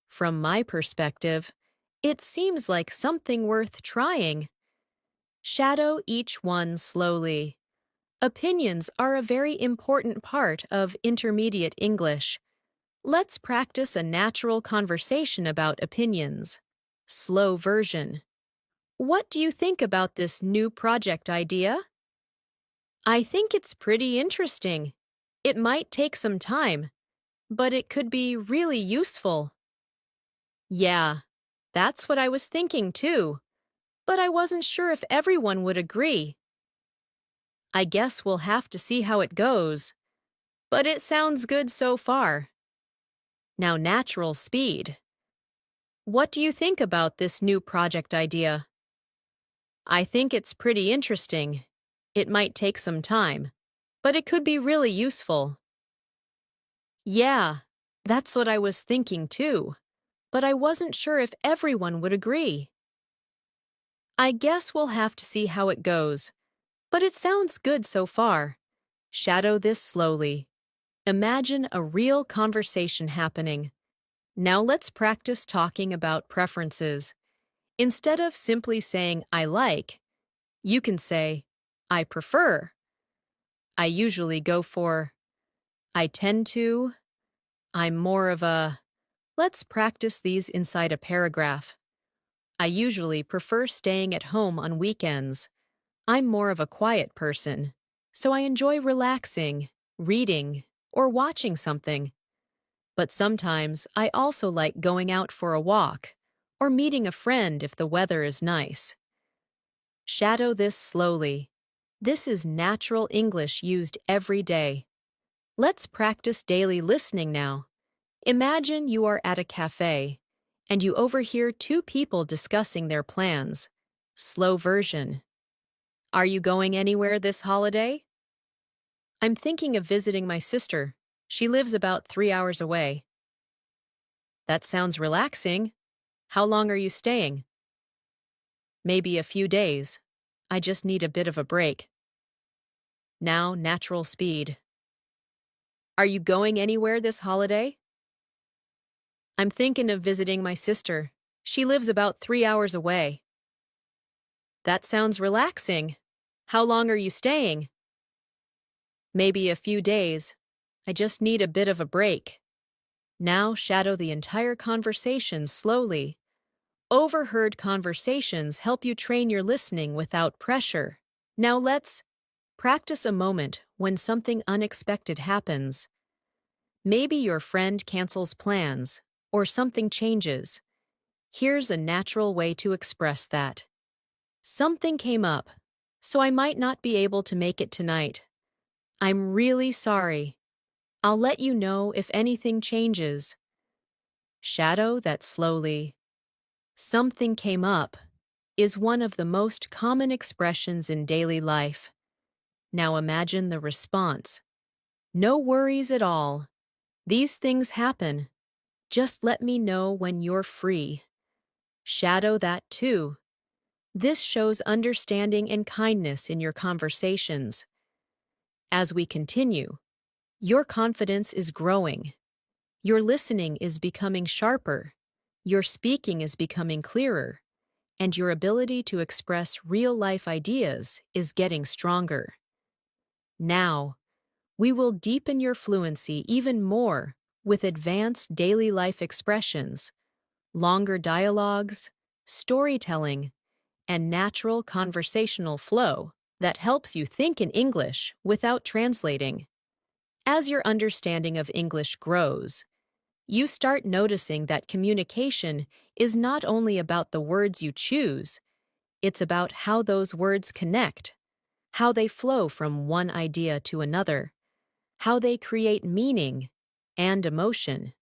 "From my perspective, it seems like something worth trying." Shadow each one slowly. Opinions are a very important part of intermediate English. Let's practice a natural conversation about opinions. Slow version. "What do you think about this new project idea?" I think it's pretty interesting. It might take some time, but it could be really useful. Yeah, that's what I was thinking too, but I wasn't sure if everyone would agree. I guess we'll have to see how it goes, but it sounds good so far. Now, natural speed. What do you think about this new project idea? I think it's pretty interesting. It might take some time, but it could be really useful. Yeah, that's what I was thinking too, but I wasn't sure if everyone would agree. I guess we'll have to see how it goes, but it sounds good so far. Shadow this slowly. Imagine a real conversation happening. Now let's practice talking about preferences. Instead of simply saying I like, you can say I prefer. I usually go for. I tend to. I'm more of a. Let's practice these inside a paragraph. I usually prefer staying at home on weekends. I'm more of a quiet person, so I enjoy relaxing, reading, or watching something. But sometimes I also like going out for a walk or meeting a friend if the weather is nice. Shadow this slowly. This is natural English used every day. Let's practice daily listening now. Imagine you are at a cafe and you overhear two people discussing their plans. Slow version. Are you going anywhere this holiday? I'm thinking of visiting my sister. She lives about 3 hours away. That sounds relaxing. How long are you staying? Maybe a few days. I just need a bit of a break. Now, natural speed. Are you going anywhere this holiday? I'm thinking of visiting my sister. She lives about 3 hours away. That sounds relaxing. How long are you staying? Maybe a few days. I just need a bit of a break. Now shadow the entire conversation slowly. Overheard conversations help you train your listening without pressure. Now let's practice a moment when something unexpected happens. Maybe your friend cancels plans, or something changes. Here's a natural way to express that. Something came up, so I might not be able to make it tonight. I'm really sorry. I'll let you know if anything changes. Shadow that slowly. Something came up is one of the most common expressions in daily life. Now imagine the response. No worries at all. These things happen. Just let me know when you're free. Shadow that too. This shows understanding and kindness in your conversations. As we continue, your confidence is growing. Your listening is becoming sharper. Your speaking is becoming clearer. And your ability to express real-life ideas is getting stronger. Now, we will deepen your fluency even more with advanced daily life expressions, longer dialogues, storytelling, and natural conversational flow that helps you think in English without translating. As your understanding of English grows, you start noticing that communication is not only about the words you choose, it's about how those words connect, how they flow from one idea to another, how they create meaning and emotion.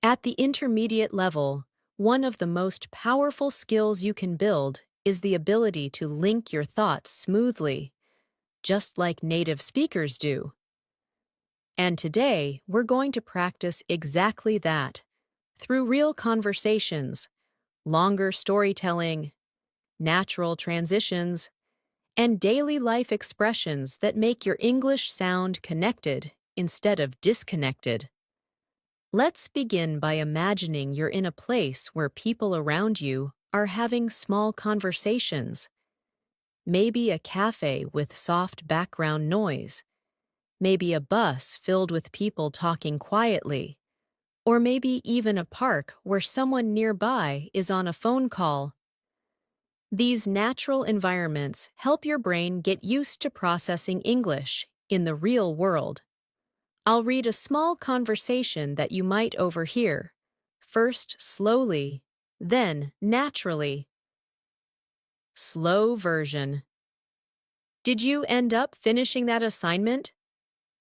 At the intermediate level, one of the most powerful skills you can build is the ability to link your thoughts smoothly, just like native speakers do. And today, we're going to practice exactly that, through real conversations, longer storytelling, natural transitions, and daily life expressions that make your English sound connected instead of disconnected. Let's begin by imagining you're in a place where people around you are having small conversations. Maybe a cafe with soft background noise. Maybe a bus filled with people talking quietly. Or maybe even a park where someone nearby is on a phone call. These natural environments help your brain get used to processing English in the real world. I'll read a small conversation that you might overhear. First slowly, then naturally. Slow version. Did you end up finishing that assignment?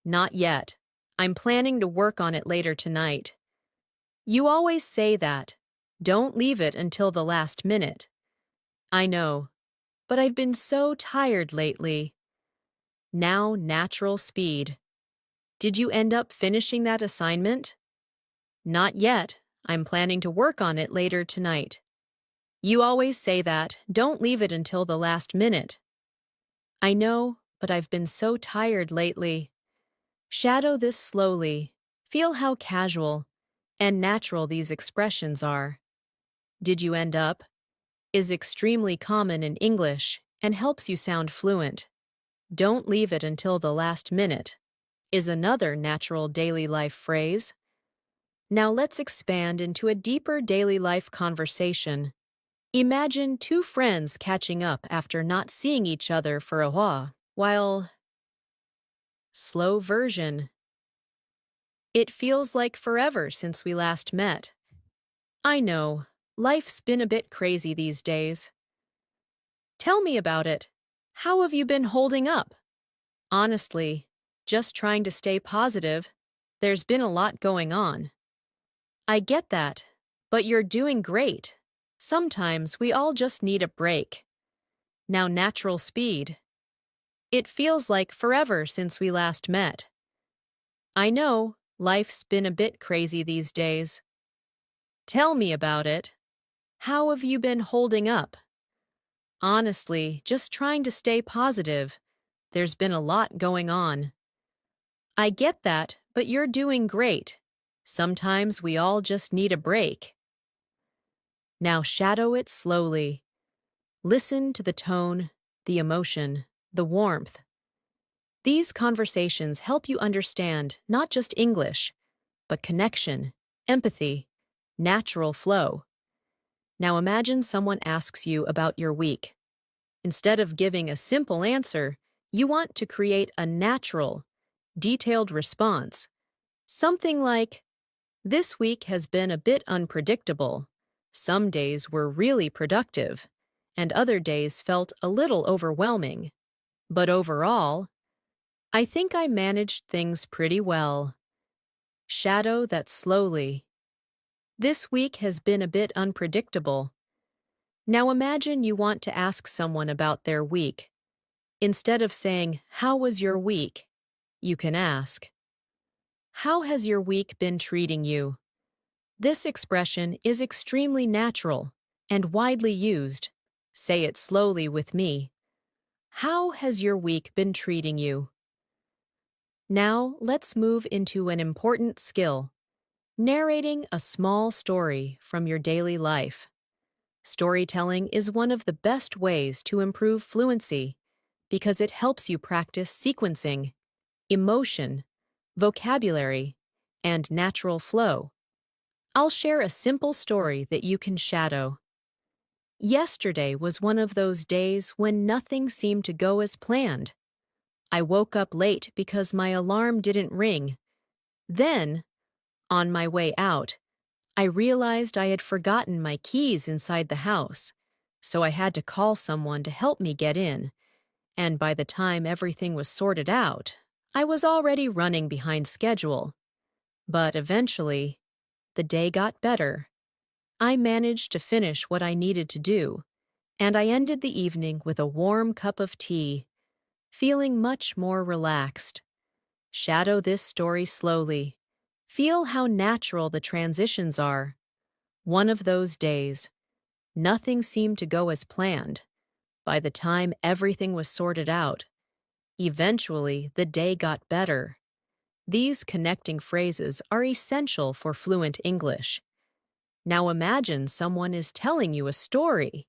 Not yet. I'm planning to work on it later tonight. You always say that. Don't leave it until the last minute. I know, but I've been so tired lately. Now natural speed. Did you end up finishing that assignment? Not yet. I'm planning to work on it later tonight. You always say that. Don't leave it until the last minute. I know, but I've been so tired lately. Shadow this slowly. Feel how casual and natural these expressions are. Did you end up? Is extremely common in English and helps you sound fluent. Don't leave it until the last minute is another natural daily life phrase. Now let's expand into a deeper daily life conversation. Imagine two friends catching up after not seeing each other for a while. Slow version. It feels like forever since we last met. I know, life's been a bit crazy these days. Tell me about it. How have you been holding up? Honestly, just trying to stay positive. There's been a lot going on. I get that, but you're doing great. Sometimes we all just need a break. Now natural speed. It feels like forever since we last met. I know, life's been a bit crazy these days. Tell me about it. How have you been holding up? Honestly, just trying to stay positive. There's been a lot going on. I get that, but you're doing great. Sometimes we all just need a break. Now shadow it slowly. Listen to the tone, the emotion, the warmth. These conversations help you understand not just English, but connection, empathy, natural flow. Now imagine someone asks you about your week. Instead of giving a simple answer, you want to create a natural, detailed response. Something like, "This week has been a bit unpredictable. Some days were really productive, and other days felt a little overwhelming. But overall, I think I managed things pretty well." Shadow that slowly. This week has been a bit unpredictable. Now imagine you want to ask someone about their week. Instead of saying, "How was your week?" you can ask, "How has your week been treating you?" This expression is extremely natural and widely used. Say it slowly with me. How has your week been treating you? Now let's move into an important skill, narrating a small story from your daily life. Storytelling is one of the best ways to improve fluency because it helps you practice sequencing, emotion, vocabulary, and natural flow. I'll share a simple story that you can shadow. Yesterday was one of those days when nothing seemed to go as planned. I woke up late because my alarm didn't ring. Then, on my way out, I realized I had forgotten my keys inside the house, so I had to call someone to help me get in. And by the time everything was sorted out, I was already running behind schedule. But eventually, the day got better. I managed to finish what I needed to do, and I ended the evening with a warm cup of tea, feeling much more relaxed. Shadow this story slowly. Feel how natural the transitions are. One of those days. Nothing seemed to go as planned. By the time everything was sorted out, eventually the day got better. These connecting phrases are essential for fluent English. Now imagine someone is telling you a story,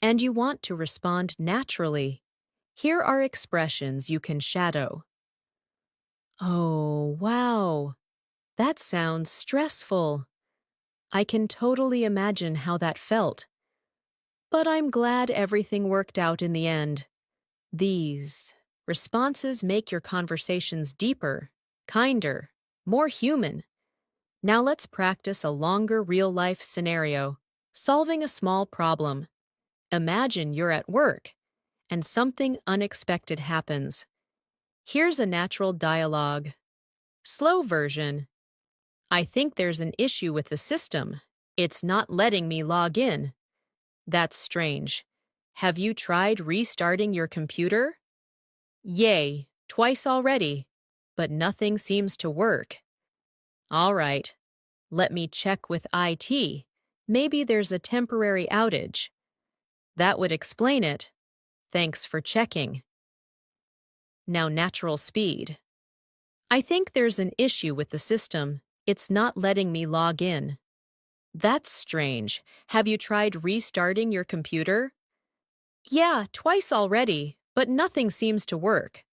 and you want to respond naturally. Here are expressions you can shadow. Oh, wow. That sounds stressful. I can totally imagine how that felt. but I'm glad everything worked out in the end. These responses make your conversations deeper, kinder, more human. Now let's practice a longer real-life scenario, solving a small problem. Imagine you're at work, and something unexpected happens. Here's a natural dialogue. Slow version. I think there's an issue with the system. It's not letting me log in. That's strange. Have you tried restarting your computer? Yay, twice already, but nothing seems to work. All right, let me check with IT. Maybe there's a temporary outage. That would explain it. Thanks for checking. Now natural speed. I think there's an issue with the system. It's not letting me log in. That's strange. Have you tried restarting your computer? Yeah, twice already, but nothing seems to work.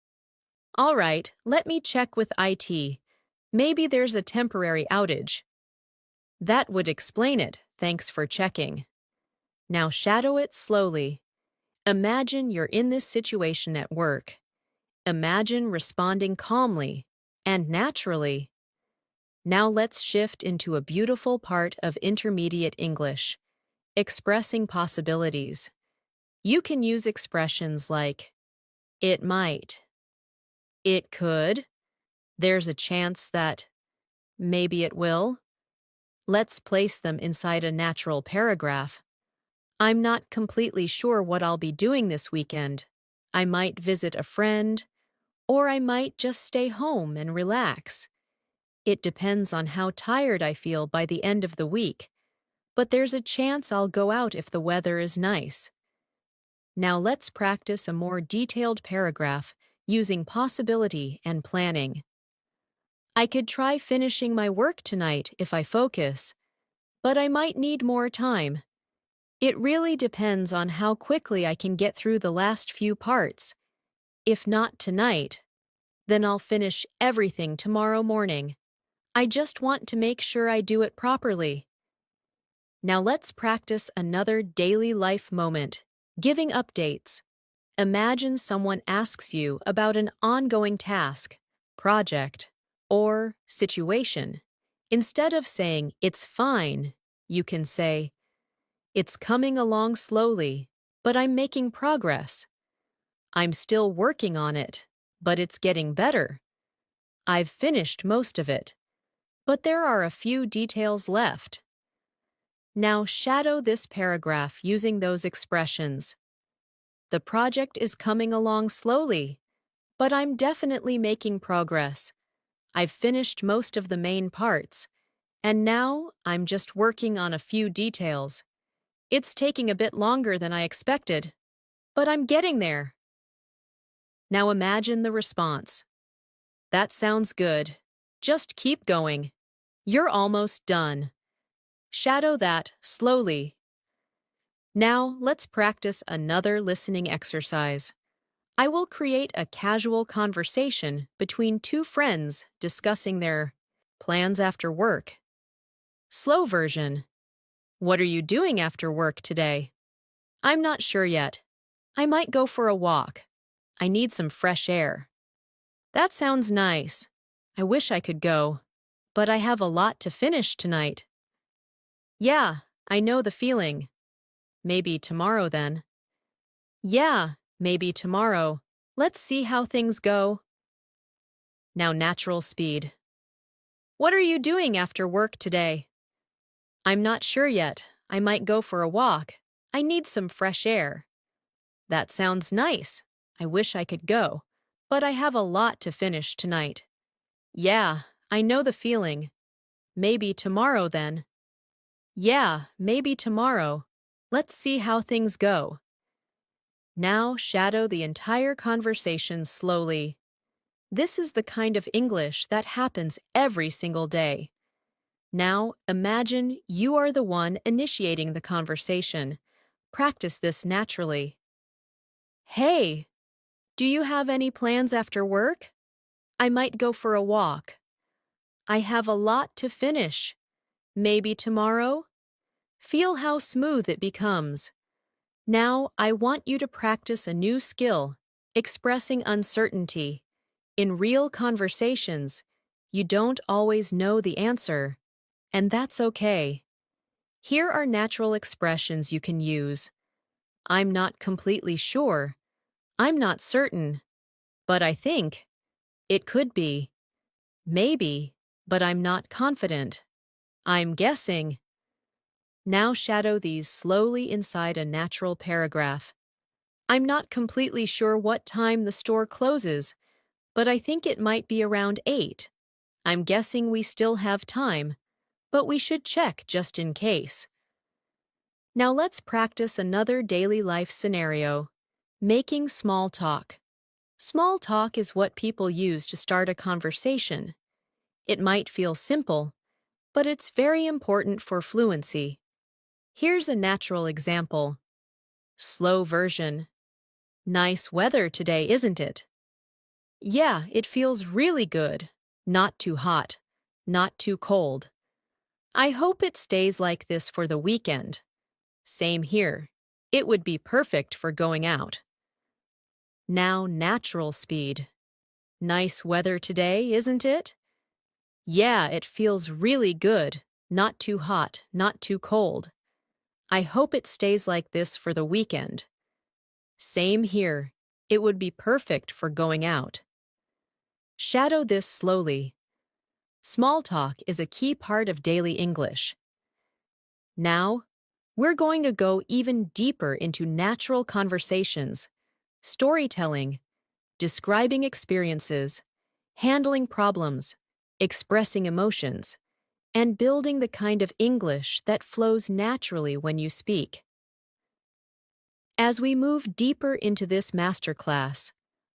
All right, let me check with IT. Maybe there's a temporary outage. That would explain it. Thanks for checking. Now shadow it slowly. Imagine you're in this situation at work. Imagine responding calmly and naturally. Now let's shift into a beautiful part of intermediate English, expressing possibilities. You can use expressions like, it might, it could, there's a chance that, maybe it will. Let's place them inside a natural paragraph. I'm not completely sure what I'll be doing this weekend. I might visit a friend, or I might just stay home and relax. It depends on how tired I feel by the end of the week, but there's a chance I'll go out if the weather is nice. Now let's practice a more detailed paragraph using possibility and planning. I could try finishing my work tonight if I focus, but I might need more time. It really depends on how quickly I can get through the last few parts. If not tonight, then I'll finish everything tomorrow morning. I just want to make sure I do it properly. Now let's practice another daily life moment, giving updates. Imagine someone asks you about an ongoing task, project, or situation. Instead of saying, it's fine, you can say, it's coming along slowly, but I'm making progress. I'm still working on it, but it's getting better. I've finished most of it, but there are a few details left. Now shadow this paragraph using those expressions. The project is coming along slowly, but I'm definitely making progress. I've finished most of the main parts, and now I'm just working on a few details. It's taking a bit longer than I expected, but I'm getting there. Now imagine the response. That sounds good. Just keep going. You're almost done. Shadow that slowly. Now let's practice another listening exercise. I will create a casual conversation between two friends discussing their plans after work. Slow version. What are you doing after work today? I'm not sure yet. I might go for a walk. I need some fresh air. That sounds nice. I wish I could go, but I have a lot to finish tonight. Yeah, I know the feeling. Maybe tomorrow then. Yeah, maybe tomorrow. Let's see how things go. Now natural speed. What are you doing after work today? I'm not sure yet. I might go for a walk. I need some fresh air. That sounds nice. I wish I could go, but I have a lot to finish tonight. Yeah, I know the feeling. Maybe tomorrow then. Yeah, maybe tomorrow. Let's see how things go. Now shadow the entire conversation slowly. This is the kind of English that happens every single day. Now imagine you are the one initiating the conversation. Practice this naturally. Hey, do you have any plans after work? I might go for a walk. I have a lot to finish. Maybe tomorrow? Feel how smooth it becomes. Now, I want you to practice a new skill, expressing uncertainty. In real conversations, you don't always know the answer, and that's okay. Here are natural expressions you can use. I'm not completely sure. I'm not certain. But I think. It could be. Maybe, but I'm not confident. I'm guessing. Now shadow these slowly inside a natural paragraph. I'm not completely sure what time the store closes, but I think it might be around 8. I'm guessing we still have time, but we should check just in case. Now let's practice another daily life scenario. Making small talk. Small talk is what people use to start a conversation. It might feel simple, but it's very important for fluency. Here's a natural example. Slow version. Nice weather today, isn't it? Yeah, it feels really good. Not too hot. Not too cold. I hope it stays like this for the weekend. Same here. It would be perfect for going out. Now natural speed. Nice weather today, isn't it? Yeah, it feels really good. Not too hot, not too cold. I hope it stays like this for the weekend. Same here. It would be perfect for going out. Shadow this slowly. Small talk is a key part of daily English. Now, we're going to go even deeper into natural conversations, storytelling, describing experiences, handling problems, expressing emotions, and building the kind of English that flows naturally when you speak. As we move deeper into this masterclass,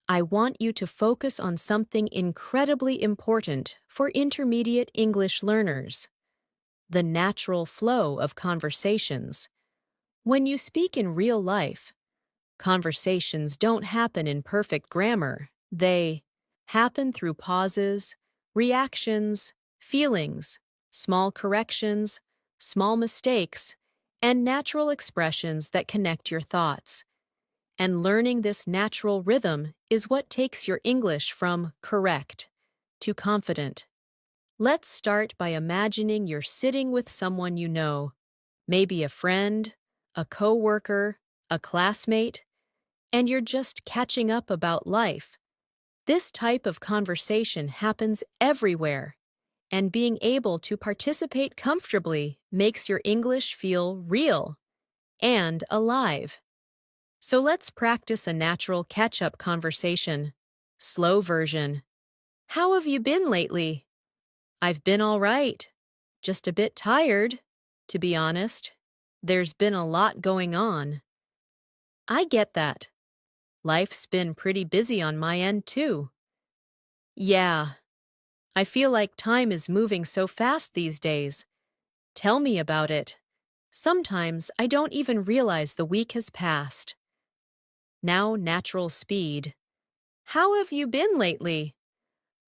I want you to focus on something incredibly important for intermediate English learners: the natural flow of conversations. When you speak in real life, conversations don't happen in perfect grammar. They happen through pauses, reactions, feelings, small corrections, small mistakes, and natural expressions that connect your thoughts. And learning this natural rhythm is what takes your English from correct to confident. Let's start by imagining you're sitting with someone you know, maybe a friend, a coworker, a classmate, and you're just catching up about life. This type of conversation happens everywhere, and being able to participate comfortably makes your English feel real and alive. So let's practice a natural catch-up conversation. Slow version. How have you been lately? I've been all right. Just a bit tired, to be honest. There's been a lot going on. I get that. Life's been pretty busy on my end, too. Yeah, I feel like time is moving so fast these days. Tell me about it. Sometimes I don't even realize the week has passed. Now natural speed. How have you been lately?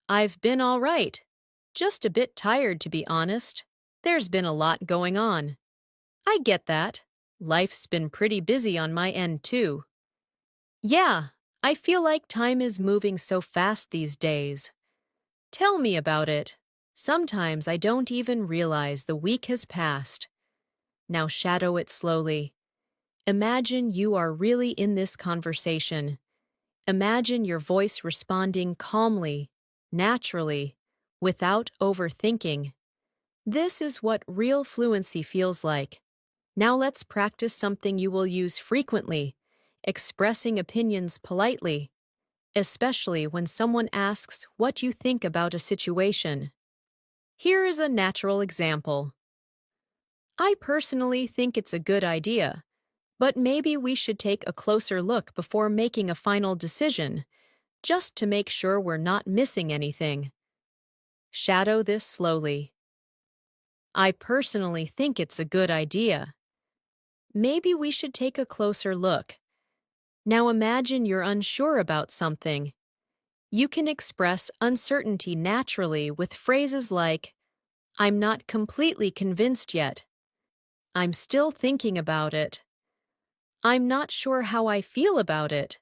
I've been all right. Just a bit tired, to be honest. There's been a lot going on. I get that. Life's been pretty busy on my end, too. Yeah, I feel like time is moving so fast these days. Tell me about it. Sometimes I don't even realize the week has passed. Now shadow it slowly. Imagine you are really in this conversation. Imagine your voice responding calmly, naturally, without overthinking. This is what real fluency feels like. Now let's practice something you will use frequently: expressing opinions politely, especially when someone asks what you think about a situation. Here is a natural example. I personally think it's a good idea, but maybe we should take a closer look before making a final decision, just to make sure we're not missing anything. Shadow this slowly. I personally think it's a good idea. Maybe we should take a closer look. Now imagine you're unsure about something. You can express uncertainty naturally with phrases like, I'm not completely convinced yet. I'm still thinking about it. I'm not sure how I feel about it.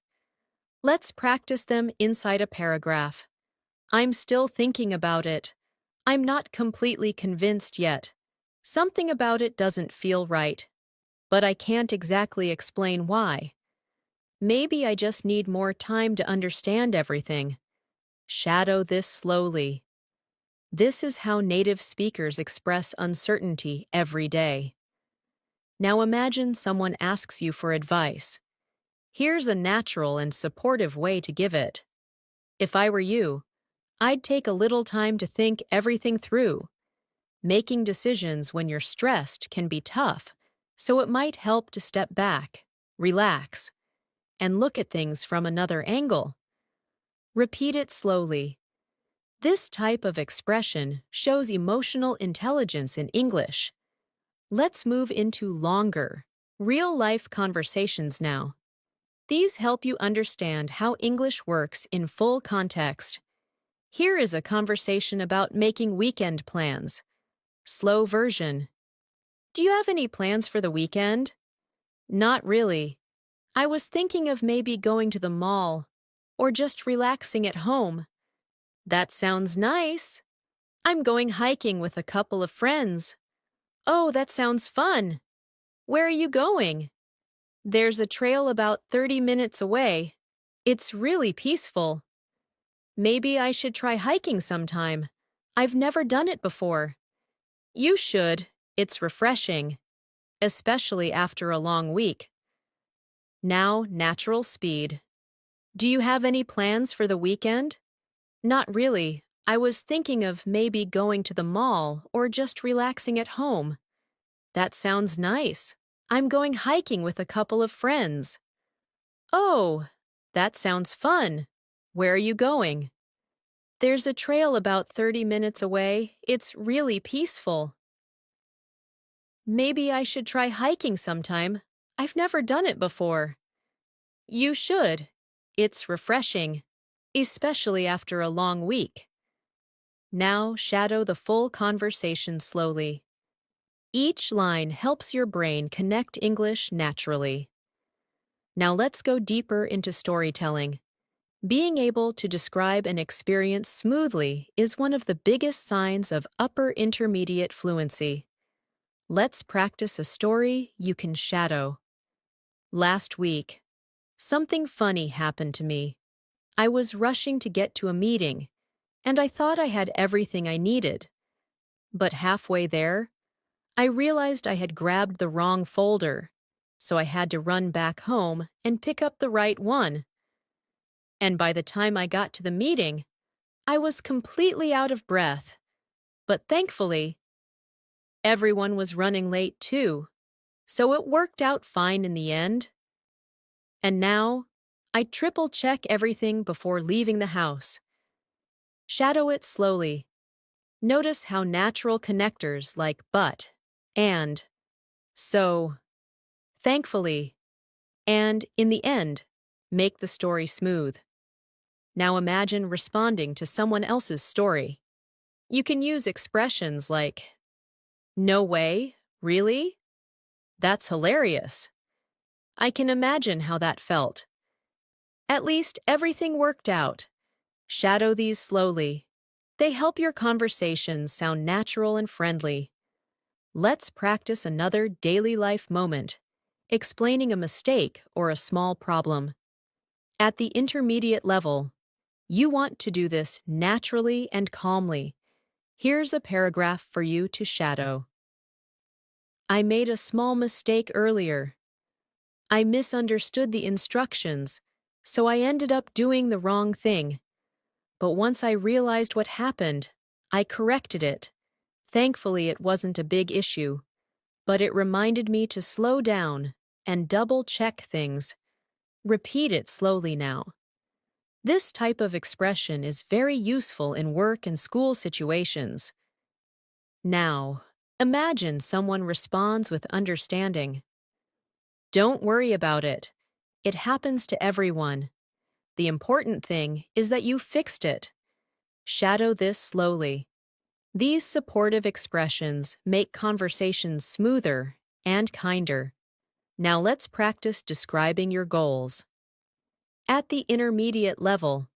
Let's practice them inside a paragraph. I'm still thinking about it. I'm not completely convinced yet. Something about it doesn't feel right, but I can't exactly explain why. Maybe I just need more time to understand everything. Shadow this slowly. This is how native speakers express uncertainty every day. Now imagine someone asks you for advice. Here's a natural and supportive way to give it. If I were you, I'd take a little time to think everything through. Making decisions when you're stressed can be tough, so it might help to step back, relax, and look at things from another angle. Repeat it slowly. This type of expression shows emotional intelligence in English. Let's move into longer, real-life conversations now. These help you understand how English works in full context. Here is a conversation about making weekend plans. Slow version. Do you have any plans for the weekend? Not really. I was thinking of maybe going to the mall or just relaxing at home. That sounds nice. I'm going hiking with a couple of friends. Oh, that sounds fun. Where are you going? There's a trail about 30 minutes away. It's really peaceful. Maybe I should try hiking sometime. I've never done it before. You should. It's refreshing, especially after a long week. Now, natural speed. Do you have any plans for the weekend? Not really. I was thinking of maybe going to the mall or just relaxing at home. That sounds nice. I'm going hiking with a couple of friends. Oh, that sounds fun. Where are you going? There's a trail about 30 minutes away. It's really peaceful. Maybe I should try hiking sometime. I've never done it before. You should. It's refreshing, especially after a long week. Now shadow the full conversation slowly. Each line helps your brain connect English naturally. Now let's go deeper into storytelling. Being able to describe an experience smoothly is one of the biggest signs of upper intermediate fluency. Let's practice a story you can shadow. Last week, something funny happened to me. I was rushing to get to a meeting, and I thought I had everything I needed. But halfway there, I realized I had grabbed the wrong folder, so I had to run back home and pick up the right one. And by the time I got to the meeting, I was completely out of breath. But thankfully, everyone was running late too, so it worked out fine in the end. And now, I triple-check everything before leaving the house. Shadow it slowly. Notice how natural connectors like but, and, so, thankfully, and, in the end, make the story smooth. Now imagine responding to someone else's story. You can use expressions like, "No way, really? That's hilarious. I can imagine how that felt. At least everything worked out." Shadow these slowly. They help your conversations sound natural and friendly. Let's practice another daily life moment, explaining a mistake or a small problem. At the intermediate level, you want to do this naturally and calmly. Here's a paragraph for you to shadow. I made a small mistake earlier. I misunderstood the instructions, so I ended up doing the wrong thing. But once I realized what happened, I corrected it. Thankfully, it wasn't a big issue, but it reminded me to slow down and double-check things. Repeat it slowly now. This type of expression is very useful in work and school situations. Now, imagine someone responds with understanding. Don't worry about it. It happens to everyone. The important thing is that you fixed it. Shadow this slowly. These supportive expressions make conversations smoother and kinder. Now let's practice describing your goals. At the intermediate level,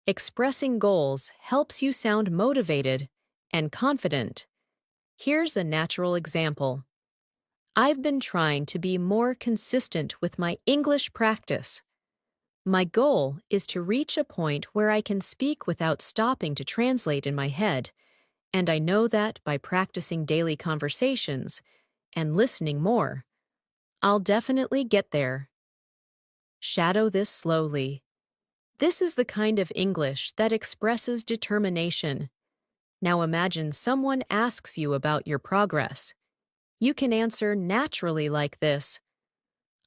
expressing goals helps you sound motivated and confident. Here's a natural example. I've been trying to be more consistent with my English practice. My goal is to reach a point where I can speak without stopping to translate in my head, and I know that by practicing daily conversations and listening more, I'll definitely get there. Shadow this slowly. This is the kind of English that expresses determination. Now imagine someone asks you about your progress. You can answer naturally like this.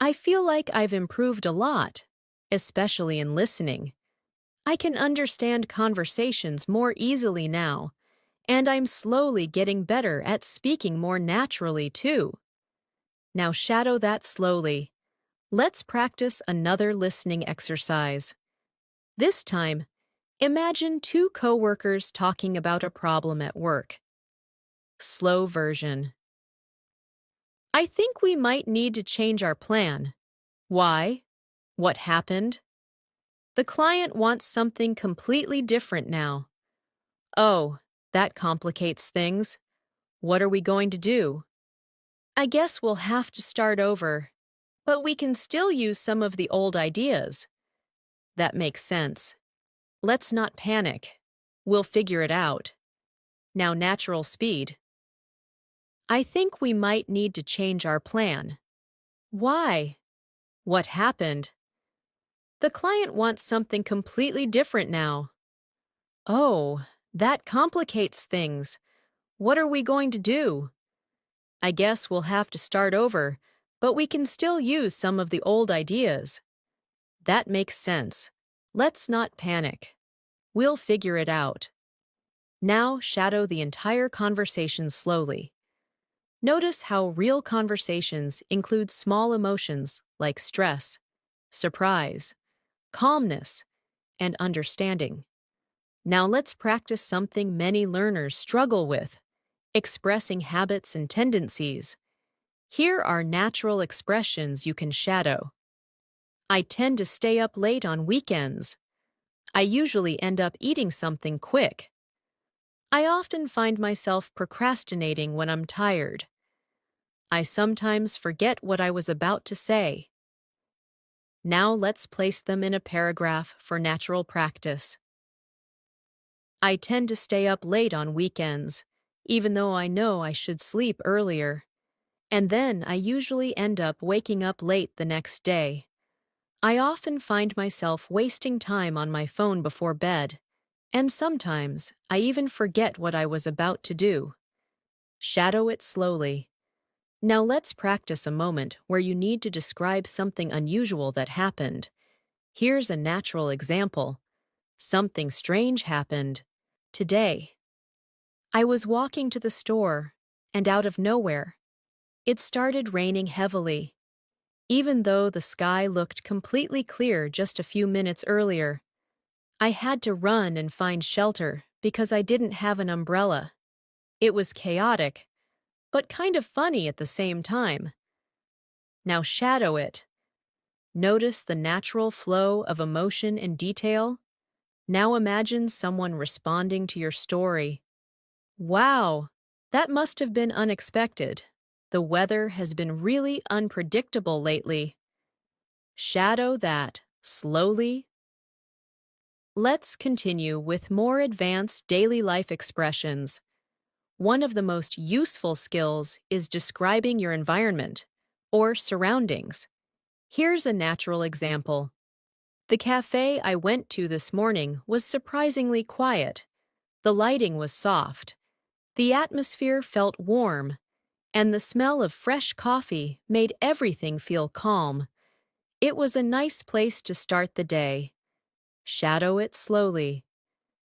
I feel like I've improved a lot, especially in listening. I can understand conversations more easily now, and I'm slowly getting better at speaking more naturally too. Now shadow that slowly. Let's practice another listening exercise. This time, imagine two coworkers talking about a problem at work. Slow version. I think we might need to change our plan. Why? What happened? The client wants something completely different now. Oh, that complicates things. What are we going to do? I guess we'll have to start over, but we can still use some of the old ideas. That makes sense. Let's not panic. We'll figure it out. Now natural speed. I think we might need to change our plan. Why? What happened? The client wants something completely different now. Oh, that complicates things. What are we going to do? I guess we'll have to start over, but we can still use some of the old ideas. That makes sense. Let's not panic. We'll figure it out. Now shadow the entire conversation slowly. Notice how real conversations include small emotions like stress, surprise, calmness, and understanding. Now let's practice something many learners struggle with, expressing habits and tendencies. Here are natural expressions you can shadow. I tend to stay up late on weekends. I usually end up eating something quick. I often find myself procrastinating when I'm tired. I sometimes forget what I was about to say. Now let's place them in a paragraph for natural practice. I tend to stay up late on weekends, even though I know I should sleep earlier. And then I usually end up waking up late the next day. I often find myself wasting time on my phone before bed, and sometimes I even forget what I was about to do. Shadow it slowly. Now let's practice a moment where you need to describe something unusual that happened. Here's a natural example. Something strange happened today. I was walking to the store, and out of nowhere, it started raining heavily. Even though the sky looked completely clear just a few minutes earlier, I had to run and find shelter because I didn't have an umbrella. It was chaotic, but kind of funny at the same time. Now shadow it. Notice the natural flow of emotion and detail. Now imagine someone responding to your story. Wow, that must have been unexpected. The weather has been really unpredictable lately. Shadow that, slowly. Let's continue with more advanced daily life expressions. One of the most useful skills is describing your environment, or surroundings. Here's a natural example. The cafe I went to this morning was surprisingly quiet. The lighting was soft. The atmosphere felt warm, and the smell of fresh coffee made everything feel calm. It was a nice place to start the day. Shadow it slowly.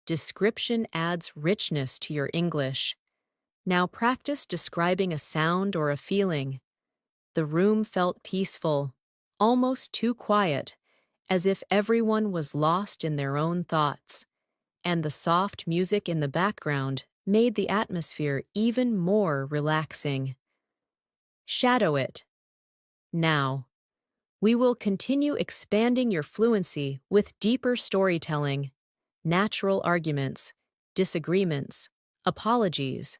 Description adds richness to your English. Now practice describing a sound or a feeling. The room felt peaceful, almost too quiet, as if everyone was lost in their own thoughts. And the soft music in the background made the atmosphere even more relaxing. Shadow it. Now, we will continue expanding your fluency with deeper storytelling, natural arguments, disagreements, apologies,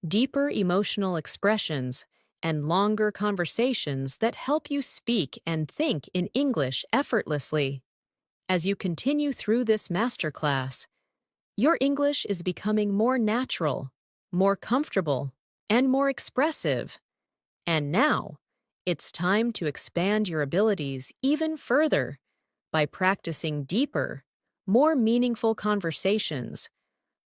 deeper emotional expressions, and longer conversations that help you speak and think in English effortlessly. As you continue through this masterclass, your English is becoming more natural, more comfortable, and more expressive. And now, it's time to expand your abilities even further by practicing deeper, more meaningful conversations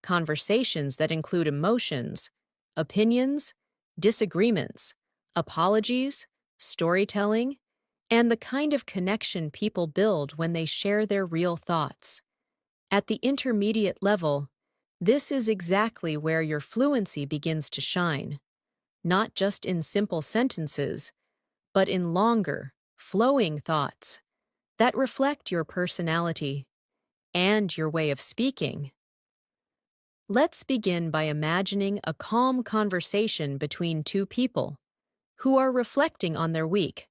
that include emotions, opinions, disagreements, apologies, storytelling, and the kind of connection people build when they share their real thoughts. At the intermediate level, this is exactly where your fluency begins to shine, not just in simple sentences, but in longer, flowing thoughts that reflect your personality and your way of speaking. Let's begin by imagining a calm conversation between two people who are reflecting on their week.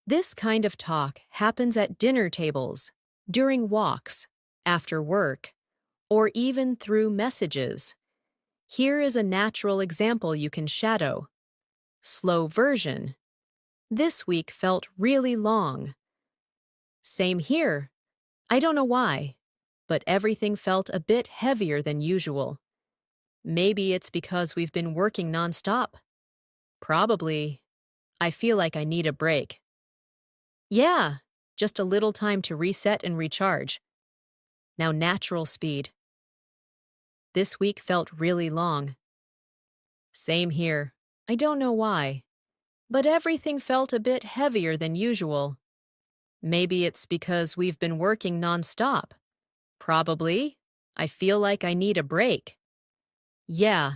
This kind of talk happens at dinner tables, during walks, after work, or even through messages. Here is a natural example you can shadow. Slow version. This week felt really long. Same here. I don't know why, but everything felt a bit heavier than usual. Maybe it's because we've been working nonstop. Probably. I feel like I need a break. Yeah, just a little time to reset and recharge. Now natural speed. This week felt really long. Same here. I don't know why, but everything felt a bit heavier than usual. Maybe it's because we've been working nonstop. Probably. I feel like I need a break. Yeah,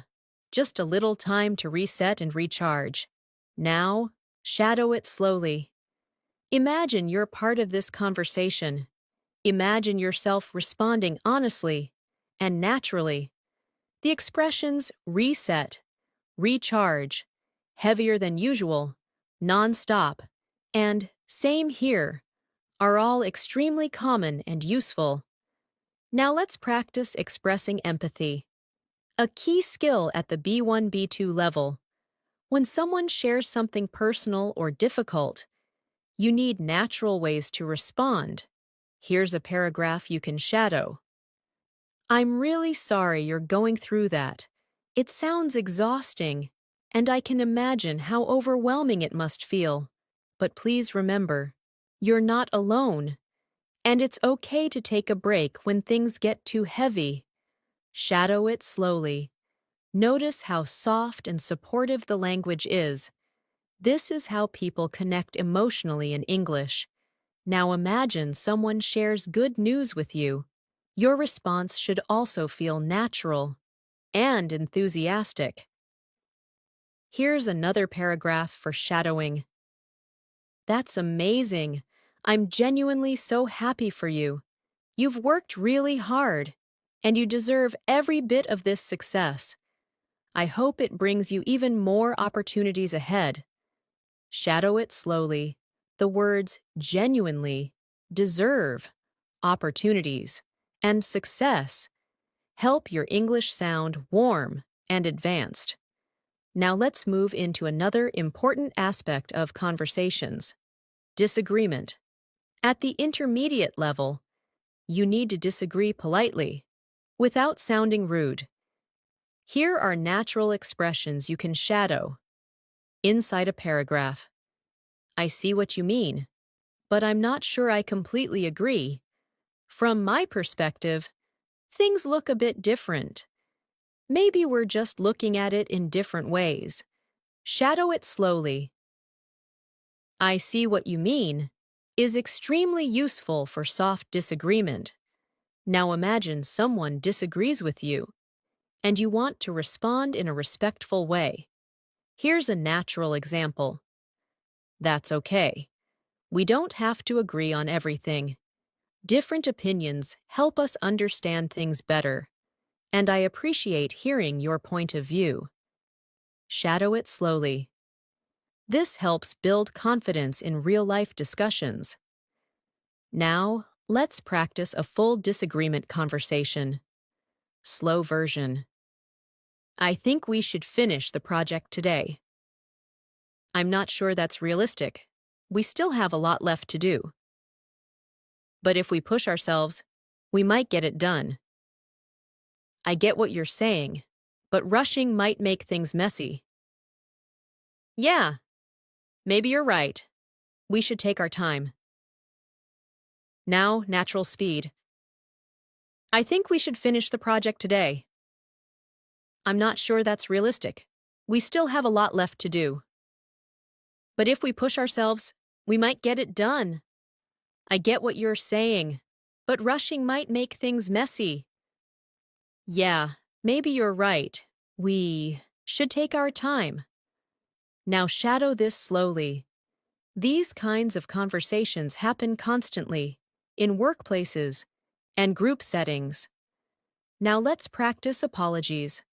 just a little time to reset and recharge. Now, shadow it slowly. Imagine you're part of this conversation. Imagine yourself responding honestly and naturally. The expressions reset, recharge, heavier than usual, non-stop, and same here are all extremely common and useful. Now let's practice expressing empathy. A key skill at the B1, B2 level. When someone shares something personal or difficult, you need natural ways to respond. Here's a paragraph you can shadow. I'm really sorry you're going through that. It sounds exhausting, and I can imagine how overwhelming it must feel. But please remember, you're not alone, and it's okay to take a break when things get too heavy. Shadow it slowly. Notice how soft and supportive the language is. This is how people connect emotionally in English. Now imagine someone shares good news with you. Your response should also feel natural and enthusiastic. Here's another paragraph for shadowing. That's amazing. I'm genuinely so happy for you. You've worked really hard, and you deserve every bit of this success. I hope it brings you even more opportunities ahead. Shadow it slowly. The words genuinely, deserve, opportunities, and success help your English sound warm and advanced. Now let's move into another important aspect of conversations. Disagreement. At the intermediate level, you need to disagree politely, without sounding rude. Here are natural expressions you can shadow. Inside a paragraph. I see what you mean, but I'm not sure I completely agree. From my perspective, things look a bit different. Maybe we're just looking at it in different ways. Shadow it slowly. I see what you mean is extremely useful for soft disagreement. Now imagine someone disagrees with you, and you want to respond in a respectful way. Here's a natural example. That's okay. We don't have to agree on everything. Different opinions help us understand things better, and I appreciate hearing your point of view. Shadow it slowly. This helps build confidence in real-life discussions. Now, let's practice a full disagreement conversation. Slow version. I think we should finish the project today. I'm not sure that's realistic. We still have a lot left to do. But if we push ourselves, we might get it done. I get what you're saying, but rushing might make things messy. Yeah, maybe you're right. We should take our time. Now, natural speed. I think we should finish the project today. I'm not sure that's realistic. We still have a lot left to do. But if we push ourselves, we might get it done. I get what you're saying, but rushing might make things messy. Yeah, maybe you're right. We should take our time. Now shadow this slowly. These kinds of conversations happen constantly, in workplaces and group settings. Now let's practice apologies.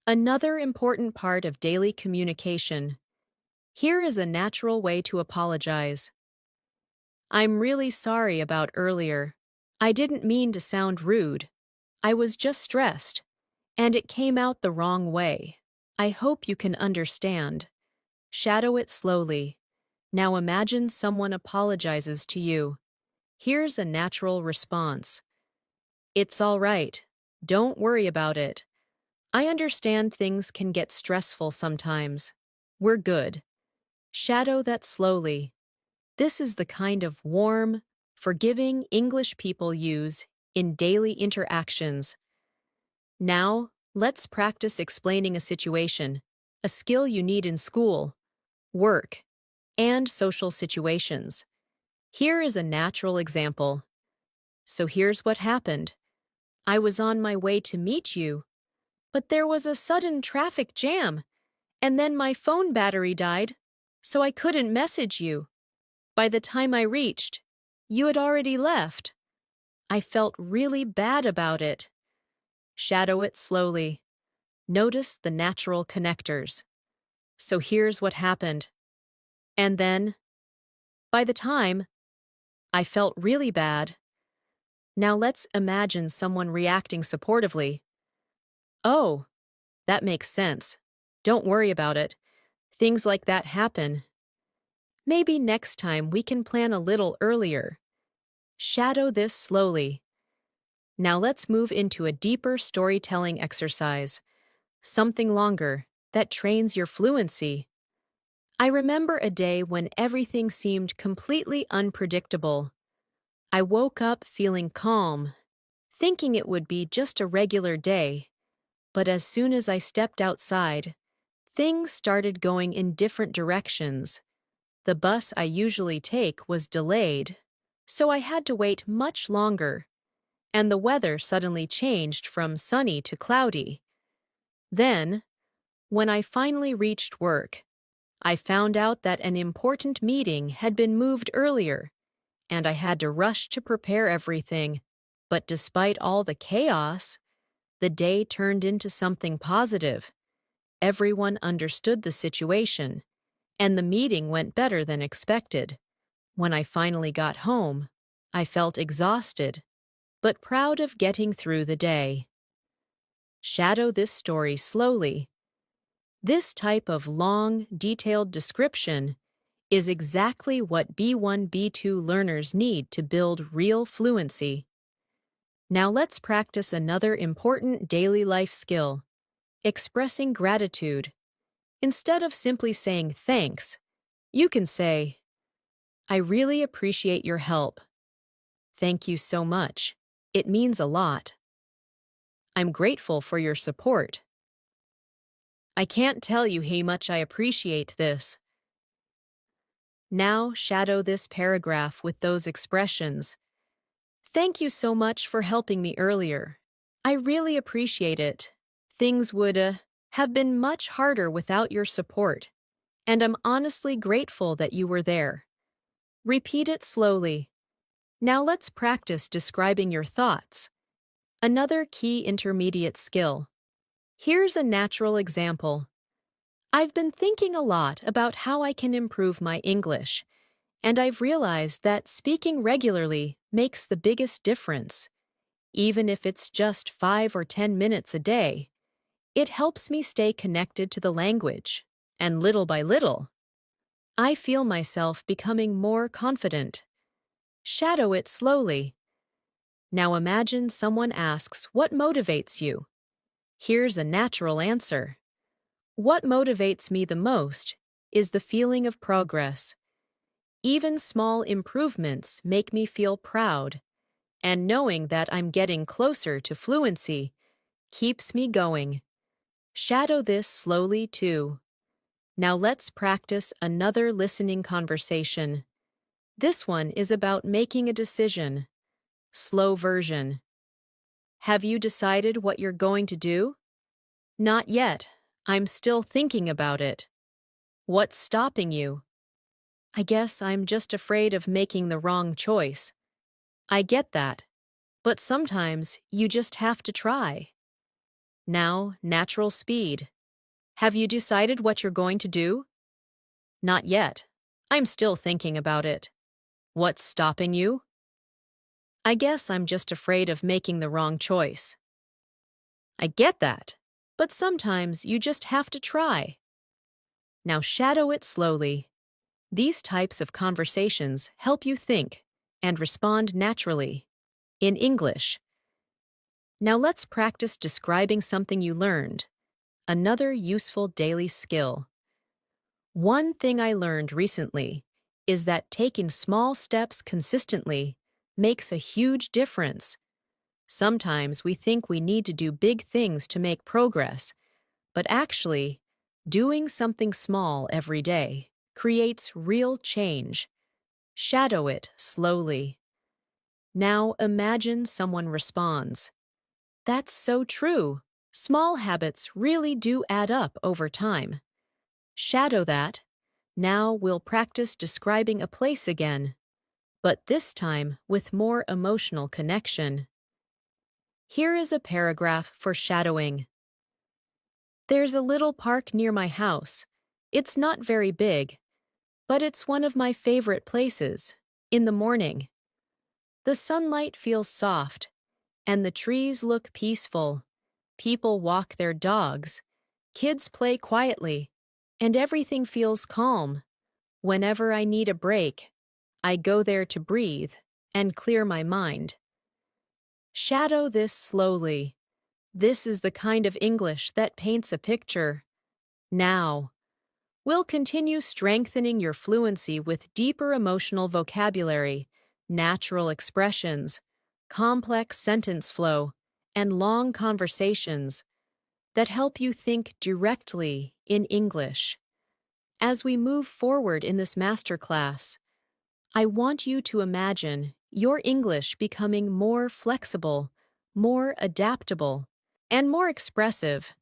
Another important part of daily communication. Here is a natural way to apologize. I'm really sorry about earlier. I didn't mean to sound rude. I was just stressed, and it came out the wrong way. I hope you can understand. Shadow it slowly. Now imagine someone apologizes to you. Here's a natural response. It's all right. Don't worry about it. I understand things can get stressful sometimes. We're good. Shadow that slowly. This is the kind of warm, forgiving English people use in daily interactions. Now, let's practice explaining a situation, a skill you need in school, work, and social situations. Here is a natural example. So here's what happened. I was on my way to meet you, but there was a sudden traffic jam, and then my phone battery died, so I couldn't message you. By the time I reached, you had already left. I felt really bad about it. Shadow it slowly. Notice the natural connectors. So here's what happened. And then, by the time, I felt really bad. Now let's imagine someone reacting supportively. Oh, that makes sense. Don't worry about it. Things like that happen. Maybe next time we can plan a little earlier. Shadow this slowly. Now let's move into a deeper storytelling exercise. Something longer that trains your fluency. I remember a day when everything seemed completely unpredictable. I woke up feeling calm, thinking it would be just a regular day. But as soon as I stepped outside, things started going in different directions. The bus I usually take was delayed, so I had to wait much longer, and the weather suddenly changed from sunny to cloudy. Then, when I finally reached work, I found out that an important meeting had been moved earlier, and I had to rush to prepare everything. But despite all the chaos, the day turned into something positive. Everyone understood the situation, and the meeting went better than expected. When I finally got home, I felt exhausted, but proud of getting through the day. Shadow this story slowly. This type of long, detailed description is exactly what B1, B2 learners need to build real fluency. Now let's practice another important daily life skill, expressing gratitude. Instead of simply saying thanks, you can say, I really appreciate your help. Thank you so much. It means a lot. I'm grateful for your support. I can't tell you how much I appreciate this. Now shadow this paragraph with those expressions. Thank you so much for helping me earlier. I really appreciate it. Things would have been much harder without your support, and I'm honestly grateful that you were there. Repeat it slowly. Now let's practice describing your thoughts. Another key intermediate skill. Here's a natural example. I've been thinking a lot about how I can improve my English, and I've realized that speaking regularly makes the biggest difference. Even if it's just 5 or 10 minutes a day, it helps me stay connected to the language, and little by little, I feel myself becoming more confident. Shadow it slowly. Now imagine someone asks, "What motivates you?" Here's a natural answer. What motivates me the most is the feeling of progress. Even small improvements make me feel proud, and knowing that I'm getting closer to fluency keeps me going. Shadow this slowly too. Now let's practice another listening conversation. This one is about making a decision. Slow version. Have you decided what you're going to do? Not yet. I'm still thinking about it. What's stopping you? I guess I'm just afraid of making the wrong choice. I get that. But sometimes you just have to try. Now, natural speed. Have you decided what you're going to do? Not yet. I'm still thinking about it. What's stopping you? I guess I'm just afraid of making the wrong choice. I get that. But sometimes you just have to try. Now shadow it slowly. These types of conversations help you think and respond naturally. In English. Now let's practice describing something you learned. Another useful daily skill. One thing I learned recently is that taking small steps consistently makes a huge difference. Sometimes we think we need to do big things to make progress, but actually, doing something small every day creates real change. Shadow it slowly. Now imagine someone responds. That's so true. Small habits really do add up over time. Shadow that. Now we'll practice describing a place again, but this time with more emotional connection. Here is a paragraph for shadowing. There's a little park near my house. It's not very big, but it's one of my favorite places. In the morning, the sunlight feels soft, and the trees look peaceful. People walk their dogs, kids play quietly, and everything feels calm. Whenever I need a break, I go there to breathe and clear my mind. Shadow this slowly. This is the kind of English that paints a picture. Now, we'll continue strengthening your fluency with deeper emotional vocabulary, natural expressions, complex sentence flow, and long conversations that help you think directly in English. As we move forward in this masterclass, I want you to imagine your English becoming more flexible, more adaptable, and more expressive.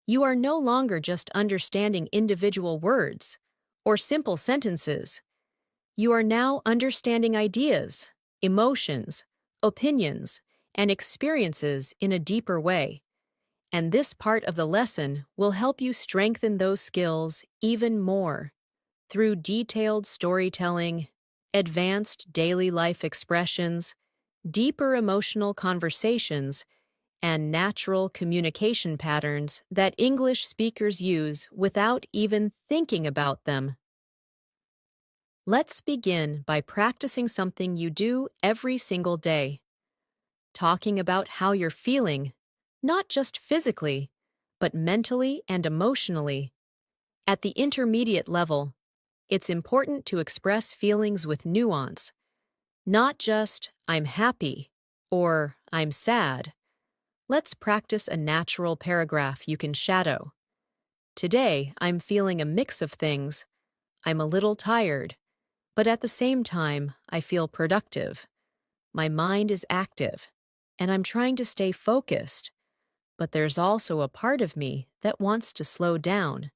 You are no longer just understanding individual words or simple sentences. You are now understanding ideas, emotions, opinions, and experiences in a deeper way. And this part of the lesson will help you strengthen those skills even more. Through detailed storytelling, advanced daily life expressions, deeper emotional conversations, and natural communication patterns that English speakers use without even thinking about them. Let's begin by practicing something you do every single day. Talking about how you're feeling, not just physically, but mentally and emotionally. At the intermediate level, it's important to express feelings with nuance, not just, "I'm happy," or "I'm sad." Let's practice a natural paragraph you can shadow. Today, I'm feeling a mix of things. I'm a little tired, but at the same time, I feel productive. My mind is active, and I'm trying to stay focused. But there's also a part of me that wants to slow down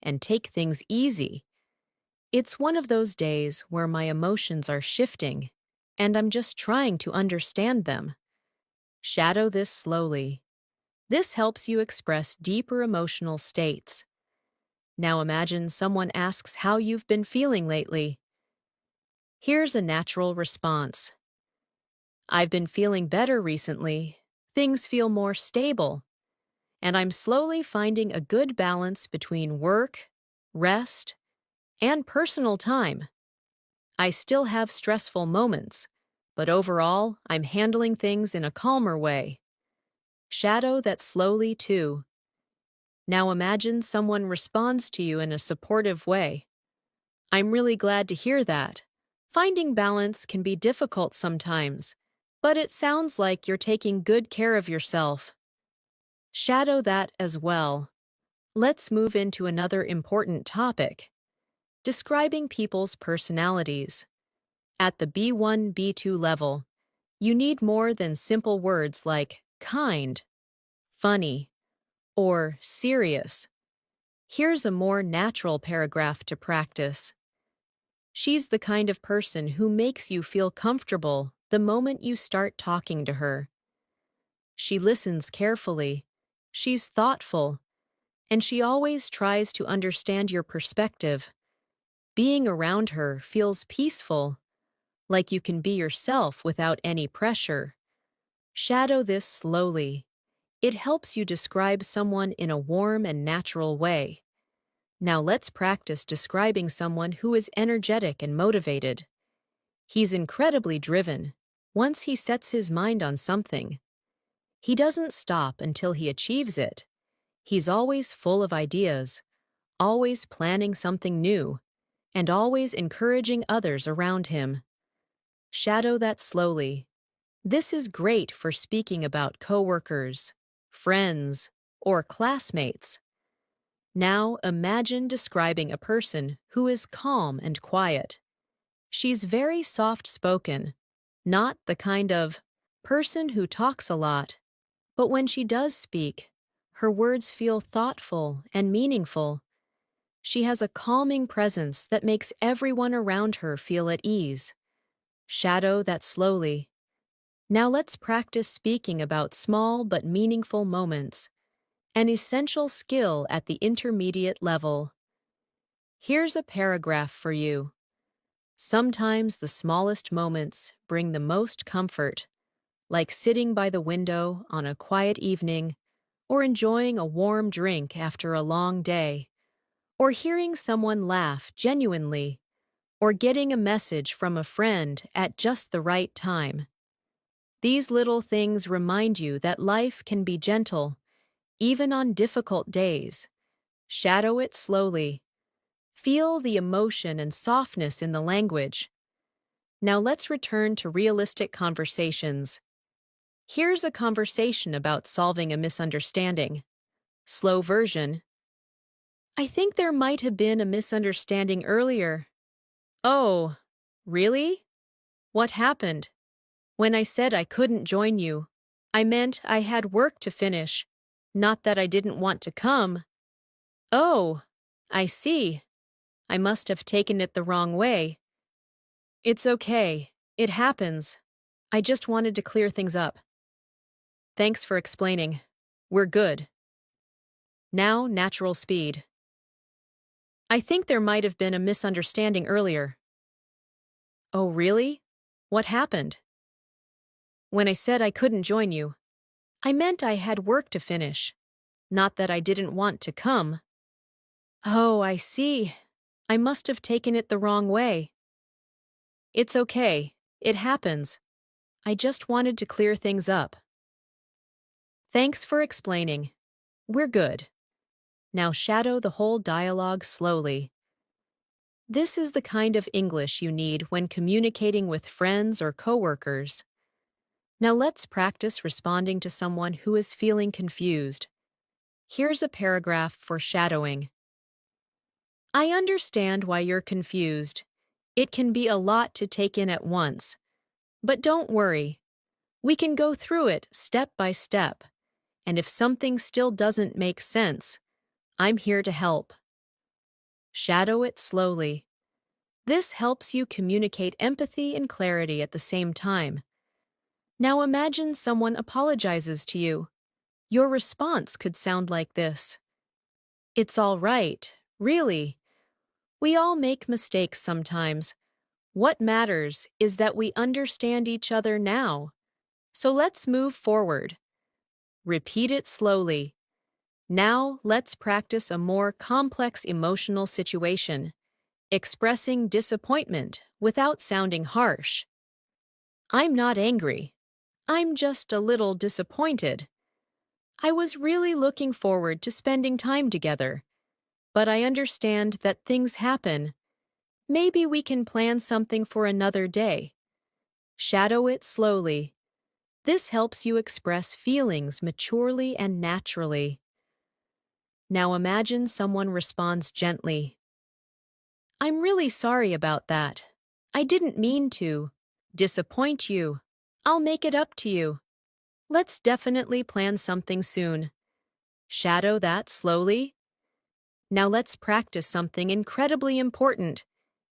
and take things easy. It's one of those days where my emotions are shifting, and I'm just trying to understand them. Shadow this slowly. This helps you express deeper emotional states. Now imagine someone asks how you've been feeling lately. Here's a natural response. I've been feeling better recently. Things feel more stable, and I'm slowly finding a good balance between work, rest, and personal time. I still have stressful moments, but overall, I'm handling things in a calmer way. Shadow that slowly, too. Now imagine someone responds to you in a supportive way. I'm really glad to hear that. Finding balance can be difficult sometimes, but it sounds like you're taking good care of yourself. Shadow that as well. Let's move into another important topic: describing people's personalities. At the B1, B2 level, you need more than simple words like kind, funny, or serious. Here's a more natural paragraph to practice. She's the kind of person who makes you feel comfortable the moment you start talking to her. She listens carefully, she's thoughtful, and she always tries to understand your perspective. Being around her feels peaceful, like you can be yourself without any pressure. Shadow this slowly. It helps you describe someone in a warm and natural way. Now let's practice describing someone who is energetic and motivated. He's incredibly driven. Once he sets his mind on something, he doesn't stop until he achieves it. He's always full of ideas, always planning something new, and always encouraging others around him. Shadow that slowly. This is great for speaking about coworkers, friends, or classmates. Now imagine describing a person who is calm and quiet. She's very soft-spoken, not the kind of person who talks a lot, but when she does speak, her words feel thoughtful and meaningful. She has a calming presence that makes everyone around her feel at ease. Shadow that slowly. Now let's practice speaking about small but meaningful moments, an essential skill at the intermediate level. Here's a paragraph for you. Sometimes the smallest moments bring the most comfort, like sitting by the window on a quiet evening, or enjoying a warm drink after a long day, or hearing someone laugh genuinely, or getting a message from a friend at just the right time. These little things remind you that life can be gentle, even on difficult days. Shadow it slowly. Feel the emotion and softness in the language. Now let's return to realistic conversations. Here's a conversation about solving a misunderstanding. Slow version. I think there might have been a misunderstanding earlier. Oh, really? What happened? When I said I couldn't join you, I meant I had work to finish, not that I didn't want to come. Oh, I see. I must have taken it the wrong way. It's okay. It happens. I just wanted to clear things up. Thanks for explaining. We're good. Now, natural speed. I think there might have been a misunderstanding earlier. Oh, really? What happened? When I said I couldn't join you, I meant I had work to finish, not that I didn't want to come. Oh, I see. I must have taken it the wrong way. It's okay. It happens. I just wanted to clear things up. Thanks for explaining. We're good. Now shadow the whole dialogue slowly. This is the kind of English you need when communicating with friends or coworkers. Now let's practice responding to someone who is feeling confused. Here's a paragraph for shadowing. I understand why you're confused. It can be a lot to take in at once. But don't worry. We can go through it step by step. And if something still doesn't make sense, I'm here to help. Shadow it slowly. This helps you communicate empathy and clarity at the same time. Now imagine someone apologizes to you. Your response could sound like this. It's all right. Really, we all make mistakes sometimes. What matters is that we understand each other now. So let's move forward. Repeat it slowly. Now let's practice a more complex emotional situation, expressing disappointment without sounding harsh. I'm not angry. I'm just a little disappointed. I was really looking forward to spending time together, but I understand that things happen. Maybe we can plan something for another day. Shadow it slowly. This helps you express feelings maturely and naturally. Now imagine someone responds gently. I'm really sorry about that. I didn't mean to disappoint you. I'll make it up to you. Let's definitely plan something soon. Shadow that slowly. Now let's practice something incredibly important,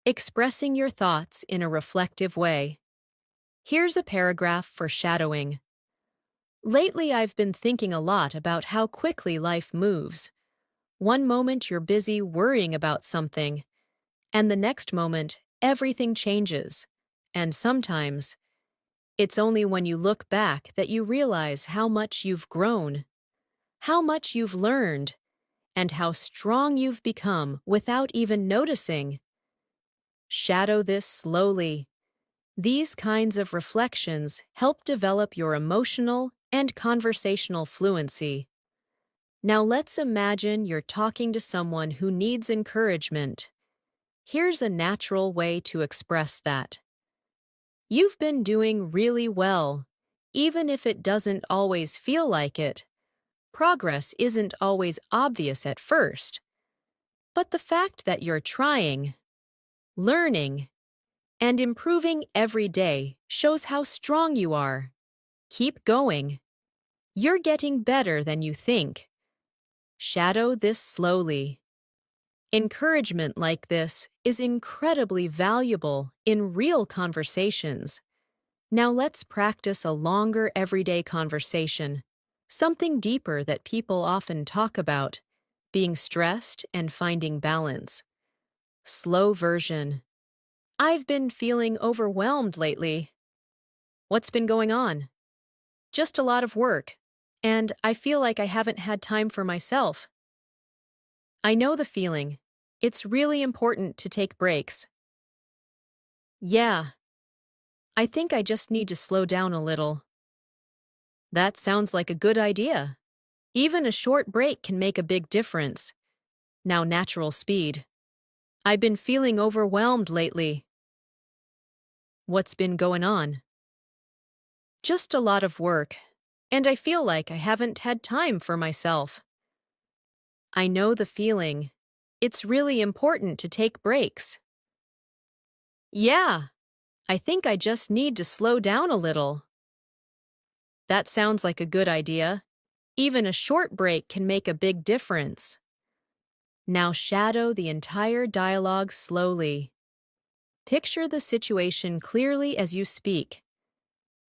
expressing your thoughts in a reflective way. Here's a paragraph for shadowing. Lately, I've been thinking a lot about how quickly life moves. One moment you're busy worrying about something, and the next moment, everything changes. And sometimes, it's only when you look back that you realize how much you've grown, how much you've learned, and how strong you've become without even noticing. Shadow this slowly. These kinds of reflections help develop your emotional and conversational fluency. Now let's imagine you're talking to someone who needs encouragement. Here's a natural way to express that. You've been doing really well, even if it doesn't always feel like it. Progress isn't always obvious at first, but the fact that you're trying, learning, and improving every day shows how strong you are. Keep going. You're getting better than you think. Shadow this slowly. Encouragement like this is incredibly valuable in real conversations. Now let's practice a longer everyday conversation, something deeper that people often talk about, being stressed and finding balance. Slow version. I've been feeling overwhelmed lately. What's been going on? Just a lot of work, and I feel like I haven't had time for myself. I know the feeling. It's really important to take breaks. Yeah, I think I just need to slow down a little. That sounds like a good idea. Even a short break can make a big difference. Now natural speed. I've been feeling overwhelmed lately. What's been going on? Just a lot of work, and I feel like I haven't had time for myself. I know the feeling. It's really important to take breaks. Yeah, I think I just need to slow down a little. That sounds like a good idea. Even a short break can make a big difference. Now shadow the entire dialogue slowly. Picture the situation clearly as you speak.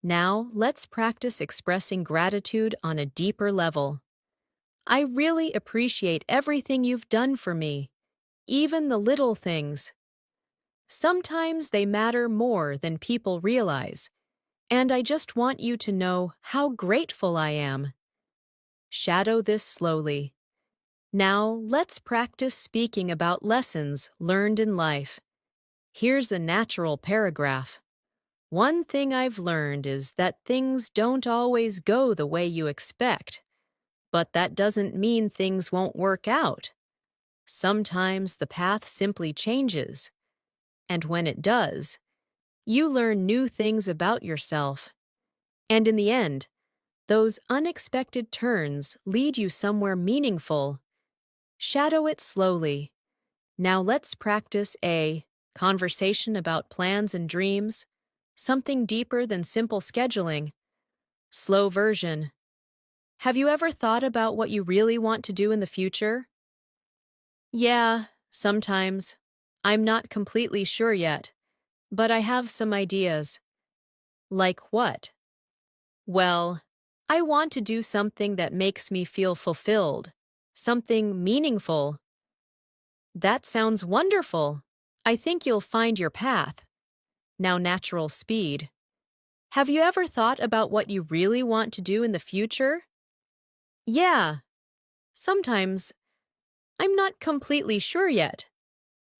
Now let's practice expressing gratitude on a deeper level. I really appreciate everything you've done for me, even the little things. Sometimes they matter more than people realize, and I just want you to know how grateful I am. Shadow this slowly. Now let's practice speaking about lessons learned in life. Here's a natural paragraph. One thing I've learned is that things don't always go the way you expect, but that doesn't mean things won't work out. Sometimes the path simply changes, and when it does, you learn new things about yourself. And in the end, those unexpected turns lead you somewhere meaningful. Shadow it slowly. Now let's practice a conversation about plans and dreams, something deeper than simple scheduling. Slow version. Have you ever thought about what you really want to do in the future? Yeah, sometimes. I'm not completely sure yet, but I have some ideas. Like what? Well, I want to do something that makes me feel fulfilled, something meaningful. That sounds wonderful. I think you'll find your path. Now, natural speed. Have you ever thought about what you really want to do in the future? Yeah, sometimes. I'm not completely sure yet,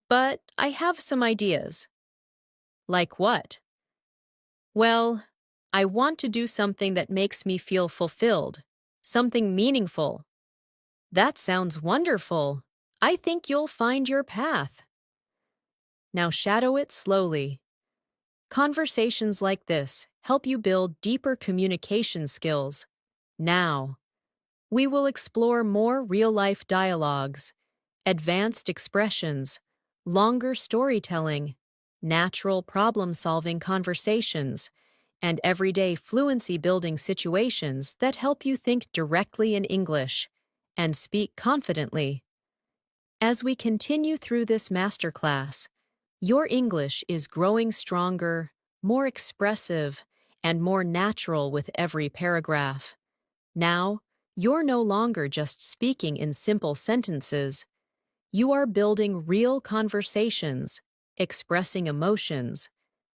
but I have some ideas. Like what? Well, I want to do something that makes me feel fulfilled, something meaningful. That sounds wonderful. I think you'll find your path. Now shadow it slowly. Conversations like this help you build deeper communication skills. Now, we will explore more real-life dialogues, advanced expressions, longer storytelling, natural problem-solving conversations, and everyday fluency-building situations that help you think directly in English and speak confidently. As we continue through this masterclass, your English is growing stronger, more expressive, and more natural with every paragraph. Now, you're no longer just speaking in simple sentences. You are building real conversations, expressing emotions,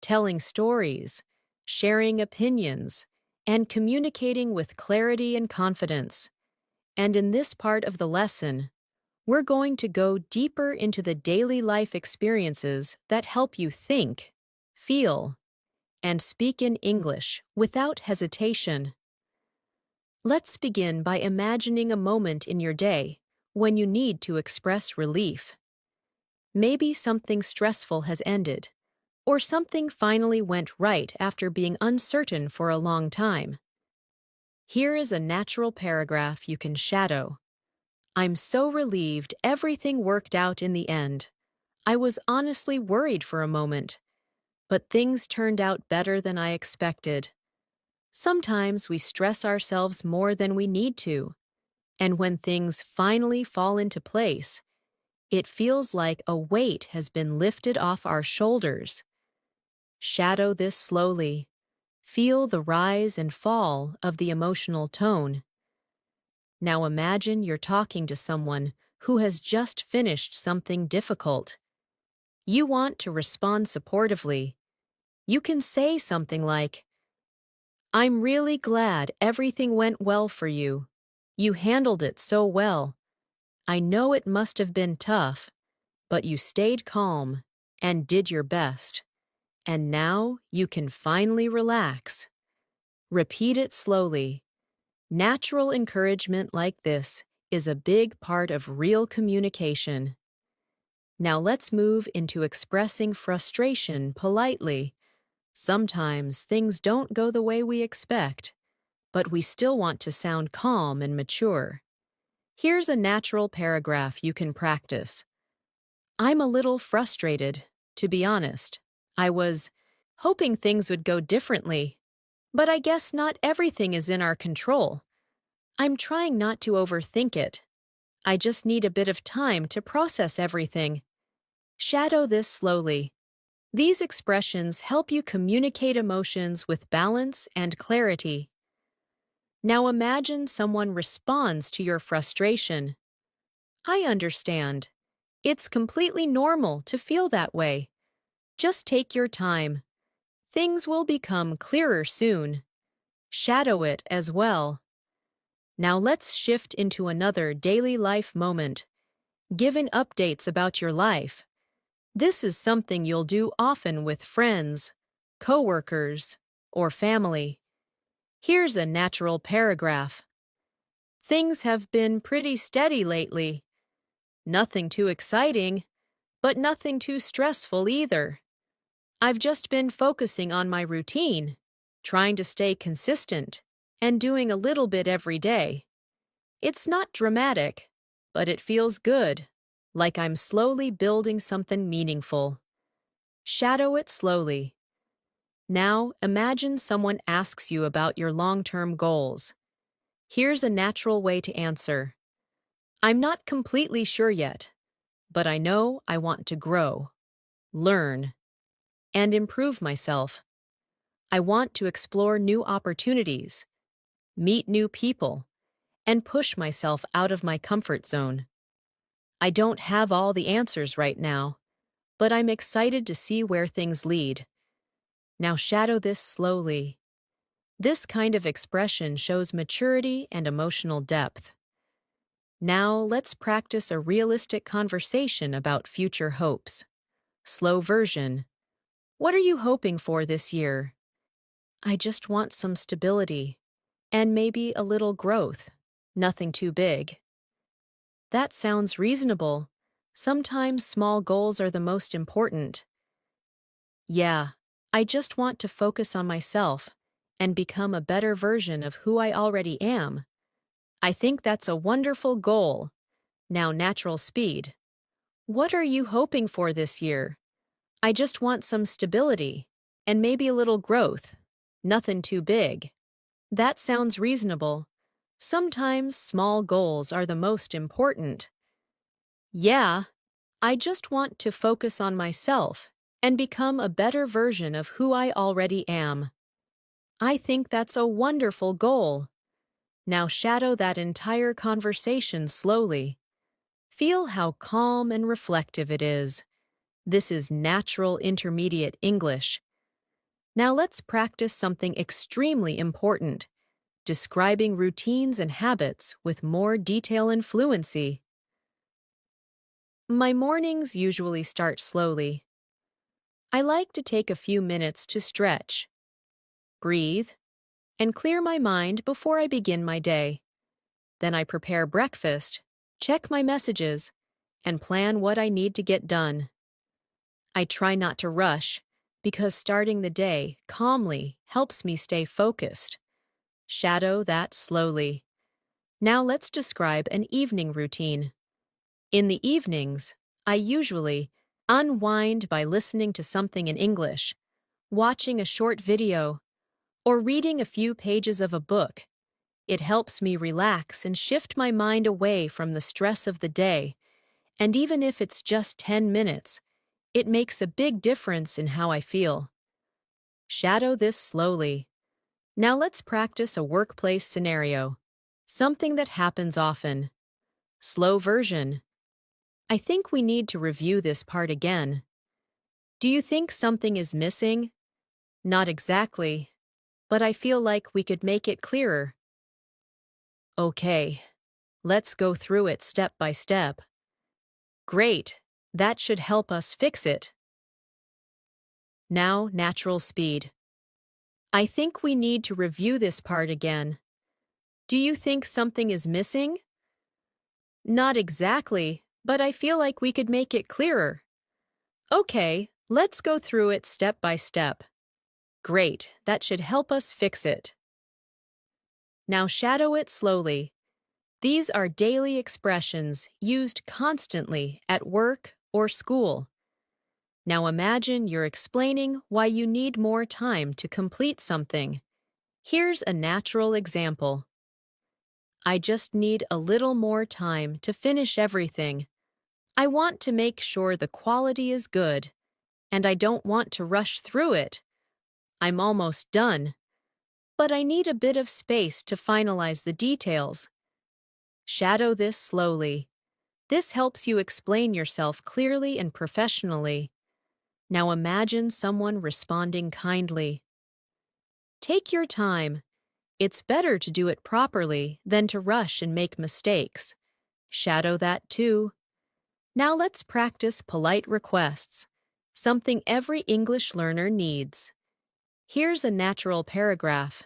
telling stories, sharing opinions, and communicating with clarity and confidence. And in this part of the lesson, we're going to go deeper into the daily life experiences that help you think, feel, and speak in English without hesitation. Let's begin by imagining a moment in your day when you need to express relief. Maybe something stressful has ended, or something finally went right after being uncertain for a long time. Here is a natural paragraph you can shadow. I'm so relieved everything worked out in the end. I was honestly worried for a moment, but things turned out better than I expected. Sometimes we stress ourselves more than we need to, and when things finally fall into place, it feels like a weight has been lifted off our shoulders. Shadow this slowly. Feel the rise and fall of the emotional tone. Now imagine you're talking to someone who has just finished something difficult. You want to respond supportively. You can say something like, "I'm really glad everything went well for you. You handled it so well. I know it must have been tough, but you stayed calm and did your best. And now you can finally relax." Repeat it slowly. Natural encouragement like this is a big part of real communication. Now let's move into expressing frustration politely. Sometimes things don't go the way we expect, but we still want to sound calm and mature. Here's a natural paragraph you can practice. I'm a little frustrated, to be honest. I was hoping things would go differently, but I guess not everything is in our control. I'm trying not to overthink it. I just need a bit of time to process everything. Shadow this slowly. These expressions help you communicate emotions with balance and clarity. Now imagine someone responds to your frustration. I understand. It's completely normal to feel that way. Just take your time. Things will become clearer soon. Shadow it as well. Now let's shift into another daily life moment. Giving updates about your life. This is something you'll do often with friends, coworkers, or family. Here's a natural paragraph. Things have been pretty steady lately. Nothing too exciting, but nothing too stressful either. I've just been focusing on my routine, trying to stay consistent, and doing a little bit every day. It's not dramatic, but it feels good, like I'm slowly building something meaningful. Shadow it slowly. Now, imagine someone asks you about your long-term goals. Here's a natural way to answer. I'm not completely sure yet, but I know I want to grow, learn, and improve myself. I want to explore new opportunities, meet new people, and push myself out of my comfort zone. I don't have all the answers right now, but I'm excited to see where things lead. Now shadow this slowly. This kind of expression shows maturity and emotional depth. Now let's practice a realistic conversation about future hopes. Slow version. What are you hoping for this year? I just want some stability. And maybe a little growth. Nothing too big. That sounds reasonable. Sometimes small goals are the most important. Yeah, I just want to focus on myself and become a better version of who I already am. I think that's a wonderful goal. Now, natural speed. What are you hoping for this year? I just want some stability and maybe a little growth. Nothing too big. That sounds reasonable. Sometimes small goals are the most important. Yeah, I just want to focus on myself and become a better version of who I already am. I think that's a wonderful goal. Now shadow that entire conversation slowly. Feel how calm and reflective it is. This is natural intermediate English. Now let's practice something extremely important, describing routines and habits with more detail and fluency. My mornings usually start slowly. I like to take a few minutes to stretch, breathe, and clear my mind before I begin my day. Then I prepare breakfast, check my messages, and plan what I need to get done. I try not to rush, because starting the day calmly helps me stay focused. Shadow that slowly. Now let's describe an evening routine. In the evenings, I usually unwind by listening to something in English, watching a short video, or reading a few pages of a book. It helps me relax and shift my mind away from the stress of the day, and even if it's just 10 minutes, it makes a big difference in how I feel. Shadow this slowly. Now let's practice a workplace scenario, something that happens often. Slow version. I think we need to review this part again. Do you think something is missing? Not exactly, but I feel like we could make it clearer. Okay, let's go through it step by step. Great, that should help us fix it. Now, natural speed. I think we need to review this part again. Do you think something is missing? Not exactly, but I feel like we could make it clearer. Okay, let's go through it step by step. Great, that should help us fix it. Now shadow it slowly. These are daily expressions used constantly at work or school. Now imagine you're explaining why you need more time to complete something. Here's a natural example. I just need a little more time to finish everything. I want to make sure the quality is good, and I don't want to rush through it. I'm almost done, but I need a bit of space to finalize the details. Shadow this slowly. This helps you explain yourself clearly and professionally. Now imagine someone responding kindly. Take your time. It's better to do it properly than to rush and make mistakes. Shadow that too. Now let's practice polite requests, something every English learner needs. Here's a natural paragraph.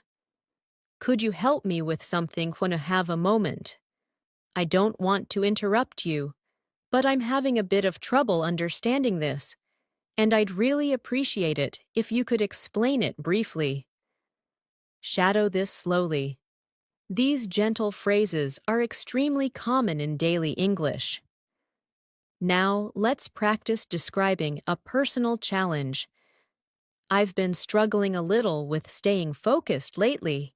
Could you help me with something when I have a moment? I don't want to interrupt you, but I'm having a bit of trouble understanding this, and I'd really appreciate it if you could explain it briefly. Shadow this slowly. These gentle phrases are extremely common in daily English. Now, let's practice describing a personal challenge. I've been struggling a little with staying focused lately.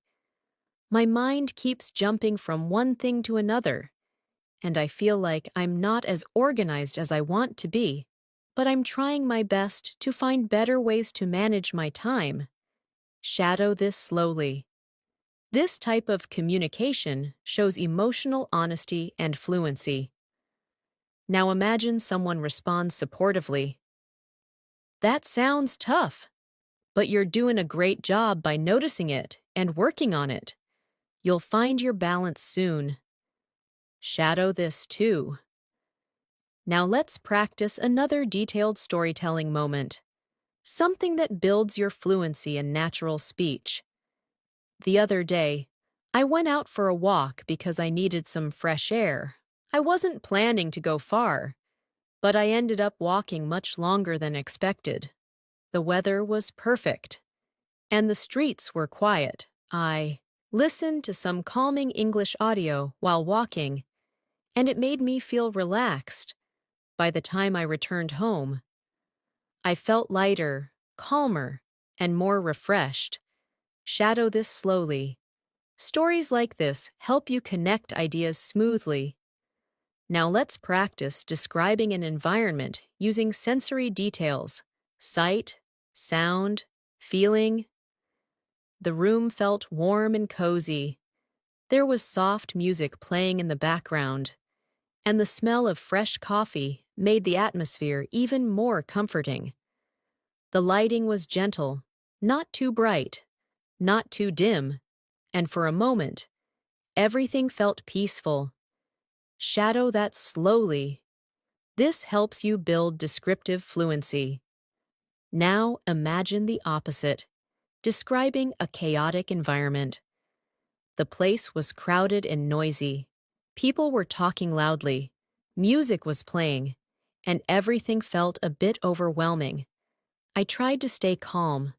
My mind keeps jumping from one thing to another, and I feel like I'm not as organized as I want to be, but I'm trying my best to find better ways to manage my time. Shadow this slowly. This type of communication shows emotional honesty and fluency. Now imagine someone responds supportively. That sounds tough, but you're doing a great job by noticing it and working on it. You'll find your balance soon. Shadow this too. Now let's practice another detailed storytelling moment, something that builds your fluency in natural speech. The other day, I went out for a walk because I needed some fresh air. I wasn't planning to go far, but I ended up walking much longer than expected. The weather was perfect, and the streets were quiet. I listened to some calming English audio while walking, and it made me feel relaxed. By the time I returned home, I felt lighter, calmer, and more refreshed. Shadow this slowly. Stories like this help you connect ideas smoothly. Now let's practice describing an environment using sensory details: sight, sound, feeling. The room felt warm and cozy. There was soft music playing in the background, and the smell of fresh coffee made the atmosphere even more comforting. The lighting was gentle, not too bright, not too dim, and for a moment, everything felt peaceful. Shadow that slowly. This helps you build descriptive fluency. Now imagine the opposite, describing a chaotic environment. The place was crowded and noisy. People were talking loudly. Music was playing, and everything felt a bit overwhelming. I tried to stay calm,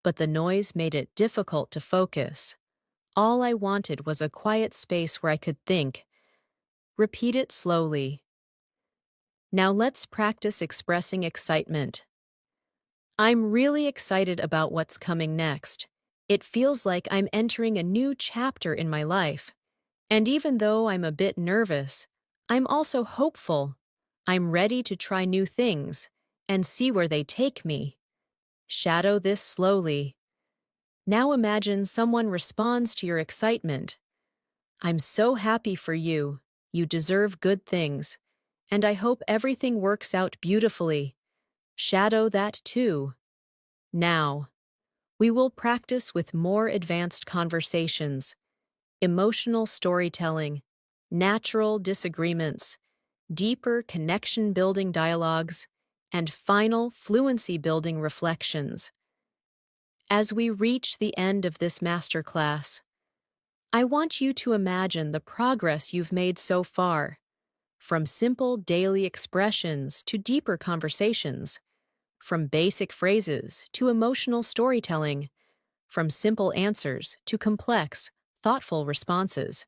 but the noise made it difficult to focus. All I wanted was a quiet space where I could think. Repeat it slowly. Now let's practice expressing excitement. I'm really excited about what's coming next. It feels like I'm entering a new chapter in my life. And even though I'm a bit nervous, I'm also hopeful. I'm ready to try new things and see where they take me. Shadow this slowly. Now imagine someone responds to your excitement. I'm so happy for you. You deserve good things. And I hope everything works out beautifully. Shadow that too. Now, we will practice with more advanced conversations, emotional storytelling, natural disagreements, deeper connection-building dialogues, and final fluency-building reflections. As we reach the end of this masterclass, I want you to imagine the progress you've made so far, from simple daily expressions to deeper conversations, from basic phrases to emotional storytelling, from simple answers to complex, thoughtful responses.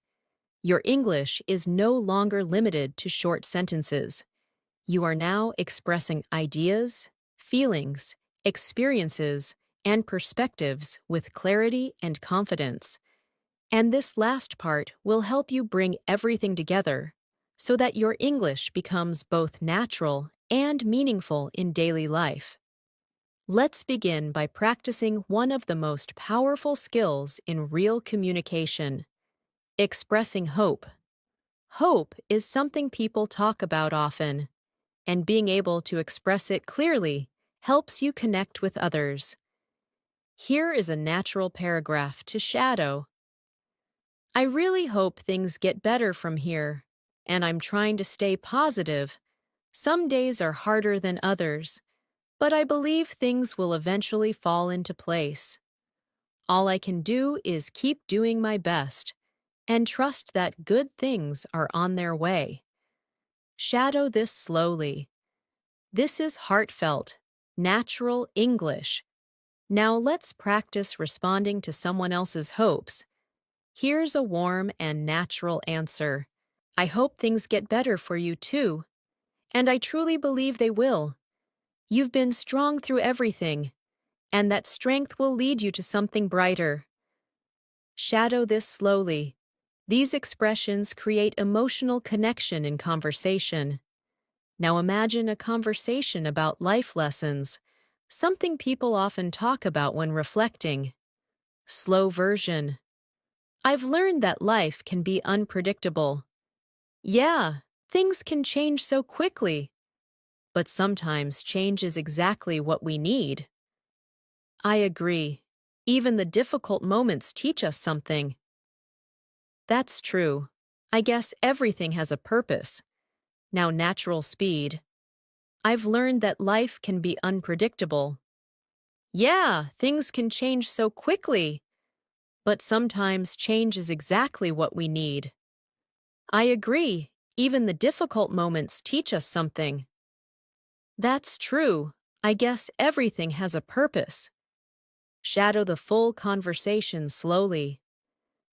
Your English is no longer limited to short sentences. You are now expressing ideas, feelings, experiences, and perspectives with clarity and confidence. And this last part will help you bring everything together so that your English becomes both natural and meaningful in daily life. Let's begin by practicing one of the most powerful skills in real communication: expressing hope. Hope is something people talk about often, and being able to express it clearly helps you connect with others. Here is a natural paragraph to shadow. I really hope things get better from here, and I'm trying to stay positive. Some days are harder than others, but I believe things will eventually fall into place. All I can do is keep doing my best and trust that good things are on their way. Shadow this slowly. This is heartfelt, natural English. Now let's practice responding to someone else's hopes. Here's a warm and natural answer. I hope things get better for you too, and I truly believe they will. You've been strong through everything, and that strength will lead you to something brighter. Shadow this slowly. These expressions create emotional connection in conversation. Now imagine a conversation about life lessons, something people often talk about when reflecting. Slow version. I've learned that life can be unpredictable. Yeah, Things can change so quickly, but sometimes change is exactly what we need. I agree. Even the difficult moments teach us something. That's true. I guess everything has a purpose. Now, natural speed. I've learned that life can be unpredictable. Yeah, things can change so quickly, but sometimes change is exactly what we need. I agree. Even the difficult moments teach us something. That's true. I guess everything has a purpose. Shadow the full conversation slowly.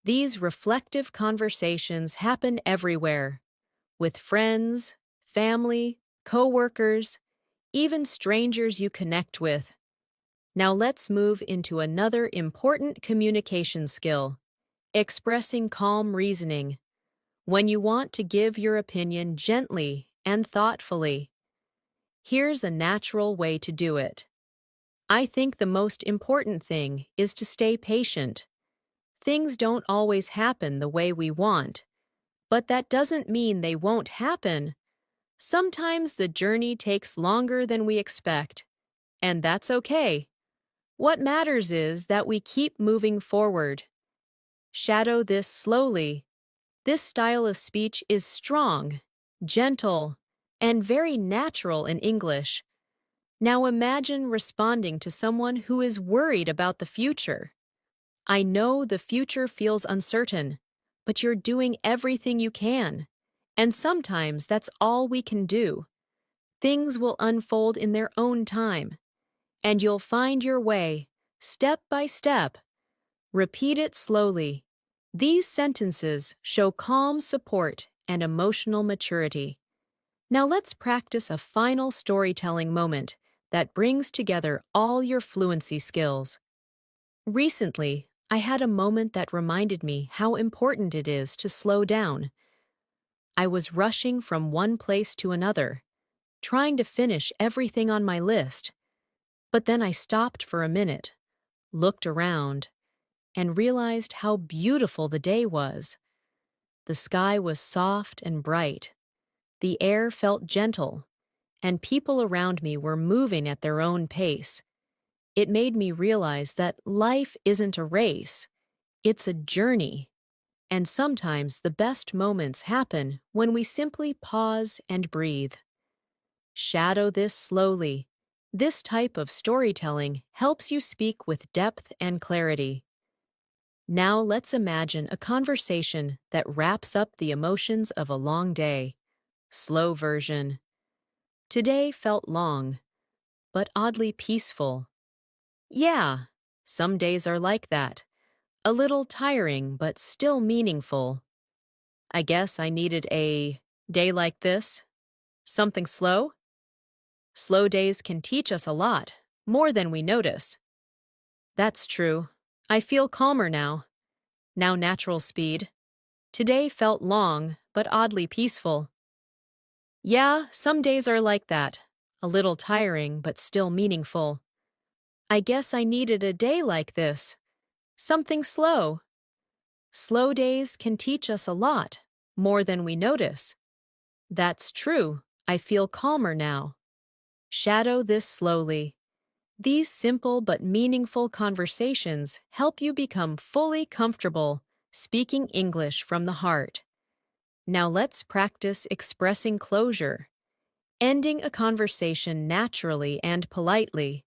These reflective conversations happen everywhere, with friends, family, coworkers, even strangers you connect with. Now let's move into another important communication skill, expressing calm reasoning. When you want to give your opinion gently and thoughtfully, here's a natural way to do it. I think the most important thing is to stay patient. Things don't always happen the way we want, but that doesn't mean they won't happen. Sometimes the journey takes longer than we expect, and that's okay. What matters is that we keep moving forward. Shadow this slowly. This style of speech is strong, gentle, and very natural in English. Now imagine responding to someone who is worried about the future. I know the future feels uncertain, but you're doing everything you can. And sometimes that's all we can do. Things will unfold in their own time, and you'll find your way, step by step. Repeat it slowly. These sentences show calm support and emotional maturity. Now let's practice a final storytelling moment that brings together all your fluency skills. Recently, I had a moment that reminded me how important it is to slow down. I was rushing from one place to another, trying to finish everything on my list. But then I stopped for a minute, looked around, and realized how beautiful the day was. The sky was soft and bright. The air felt gentle, and people around me were moving at their own pace. It made me realize that life isn't a race, it's a journey. And sometimes the best moments happen when we simply pause and breathe. Shadow this slowly. This type of storytelling helps you speak with depth and clarity. Now let's imagine a conversation that wraps up the emotions of a long day. Slow version. Today felt long, but oddly peaceful. Yeah, some days are like that. A little tiring, but still meaningful. I guess I needed a day like this. Something slow? Slow days can teach us a lot, more than we notice. That's true. I feel calmer now. Now natural speed. Today felt long, but oddly peaceful. Yeah, some days are like that. A little tiring, but still meaningful. I guess I needed a day like this. Something slow. Slow days can teach us a lot, more than we notice. That's true. I feel calmer now. Shadow this slowly. These simple but meaningful conversations help you become fully comfortable speaking English from the heart. Now let's practice expressing closure, ending a conversation naturally and politely.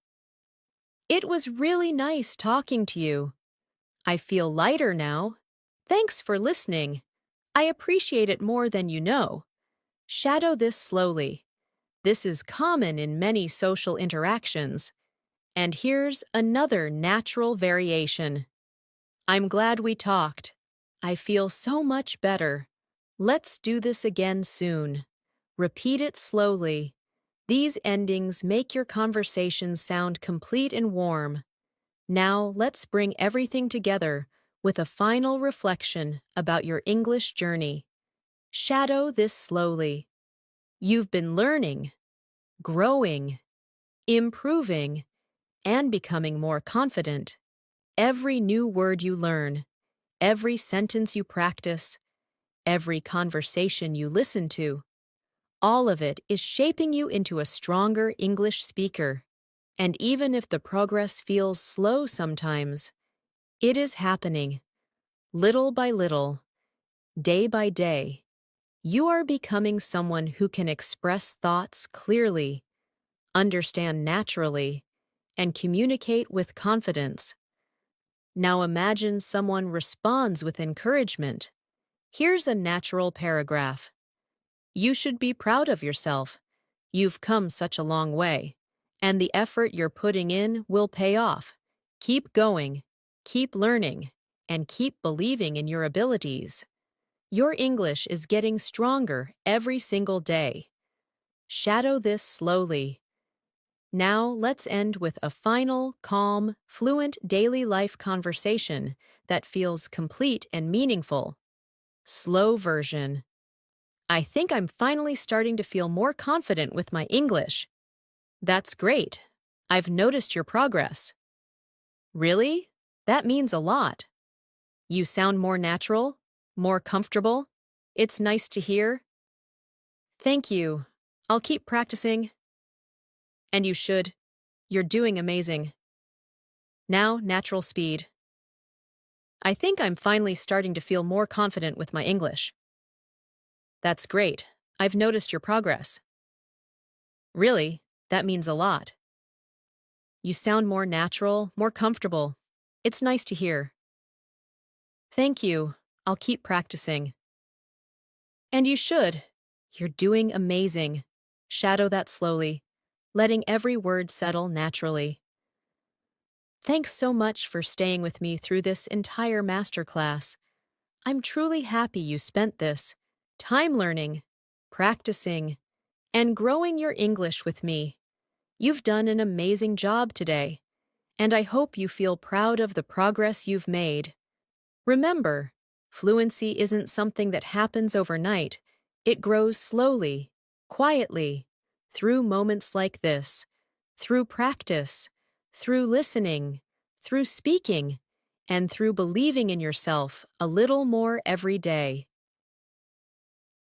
It was really nice talking to you. I feel lighter now. Thanks for listening. I appreciate it more than you know. Shadow this slowly. This is common in many social interactions. And here's another natural variation. I'm glad we talked. I feel so much better. Let's do this again soon. Repeat it slowly. These endings make your conversations sound complete and warm. Now let's bring everything together with a final reflection about your English journey. Shadow this slowly. You've been learning, growing, improving, and becoming more confident. Every new word you learn, every sentence you practice, every conversation you listen to, All of it is shaping you into a stronger English speaker. And even if the progress feels slow sometimes, it is happening. Little by little, day by day, you are becoming someone who can express thoughts clearly, understand naturally, and communicate with confidence. Now imagine someone responds with encouragement. Here's a natural paragraph. You should be proud of yourself. You've come such a long way, and the effort you're putting in will pay off. Keep going, keep learning, and keep believing in your abilities. Your English is getting stronger every single day. Shadow this slowly. Now let's end with a final, calm, fluent daily life conversation that feels complete and meaningful. Slow version. I think I'm finally starting to feel more confident with my English. That's great. I've noticed your progress. Really? That means a lot. You sound more natural, more comfortable. It's nice to hear. Thank you. I'll keep practicing. And you should. You're doing amazing. Now, natural speed. I think I'm finally starting to feel more confident with my English. That's great. I've noticed your progress. Really? That means a lot. You sound more natural, more comfortable. It's nice to hear. Thank you. I'll keep practicing. And you should. You're doing amazing. Shadow that slowly, letting every word settle naturally. Thanks so much for staying with me through this entire masterclass. I'm truly happy you spent this time learning, practicing, and growing your English with me. You've done an amazing job today, and I hope you feel proud of the progress you've made. Remember, fluency isn't something that happens overnight. It grows slowly, quietly, through moments like this, through practice, through listening, through speaking, and through believing in yourself a little more every day.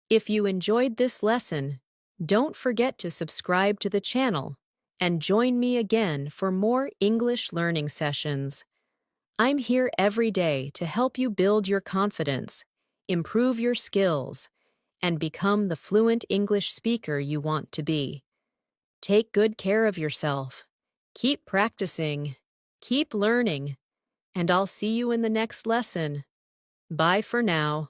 If you enjoyed this lesson, don't forget to subscribe to the channel and join me again for more English learning sessions. I'm here every day to help you build your confidence, improve your skills, and become the fluent English speaker you want to be. Take good care of yourself. Keep practicing. Keep learning. And I'll see you in the next lesson. Bye for now.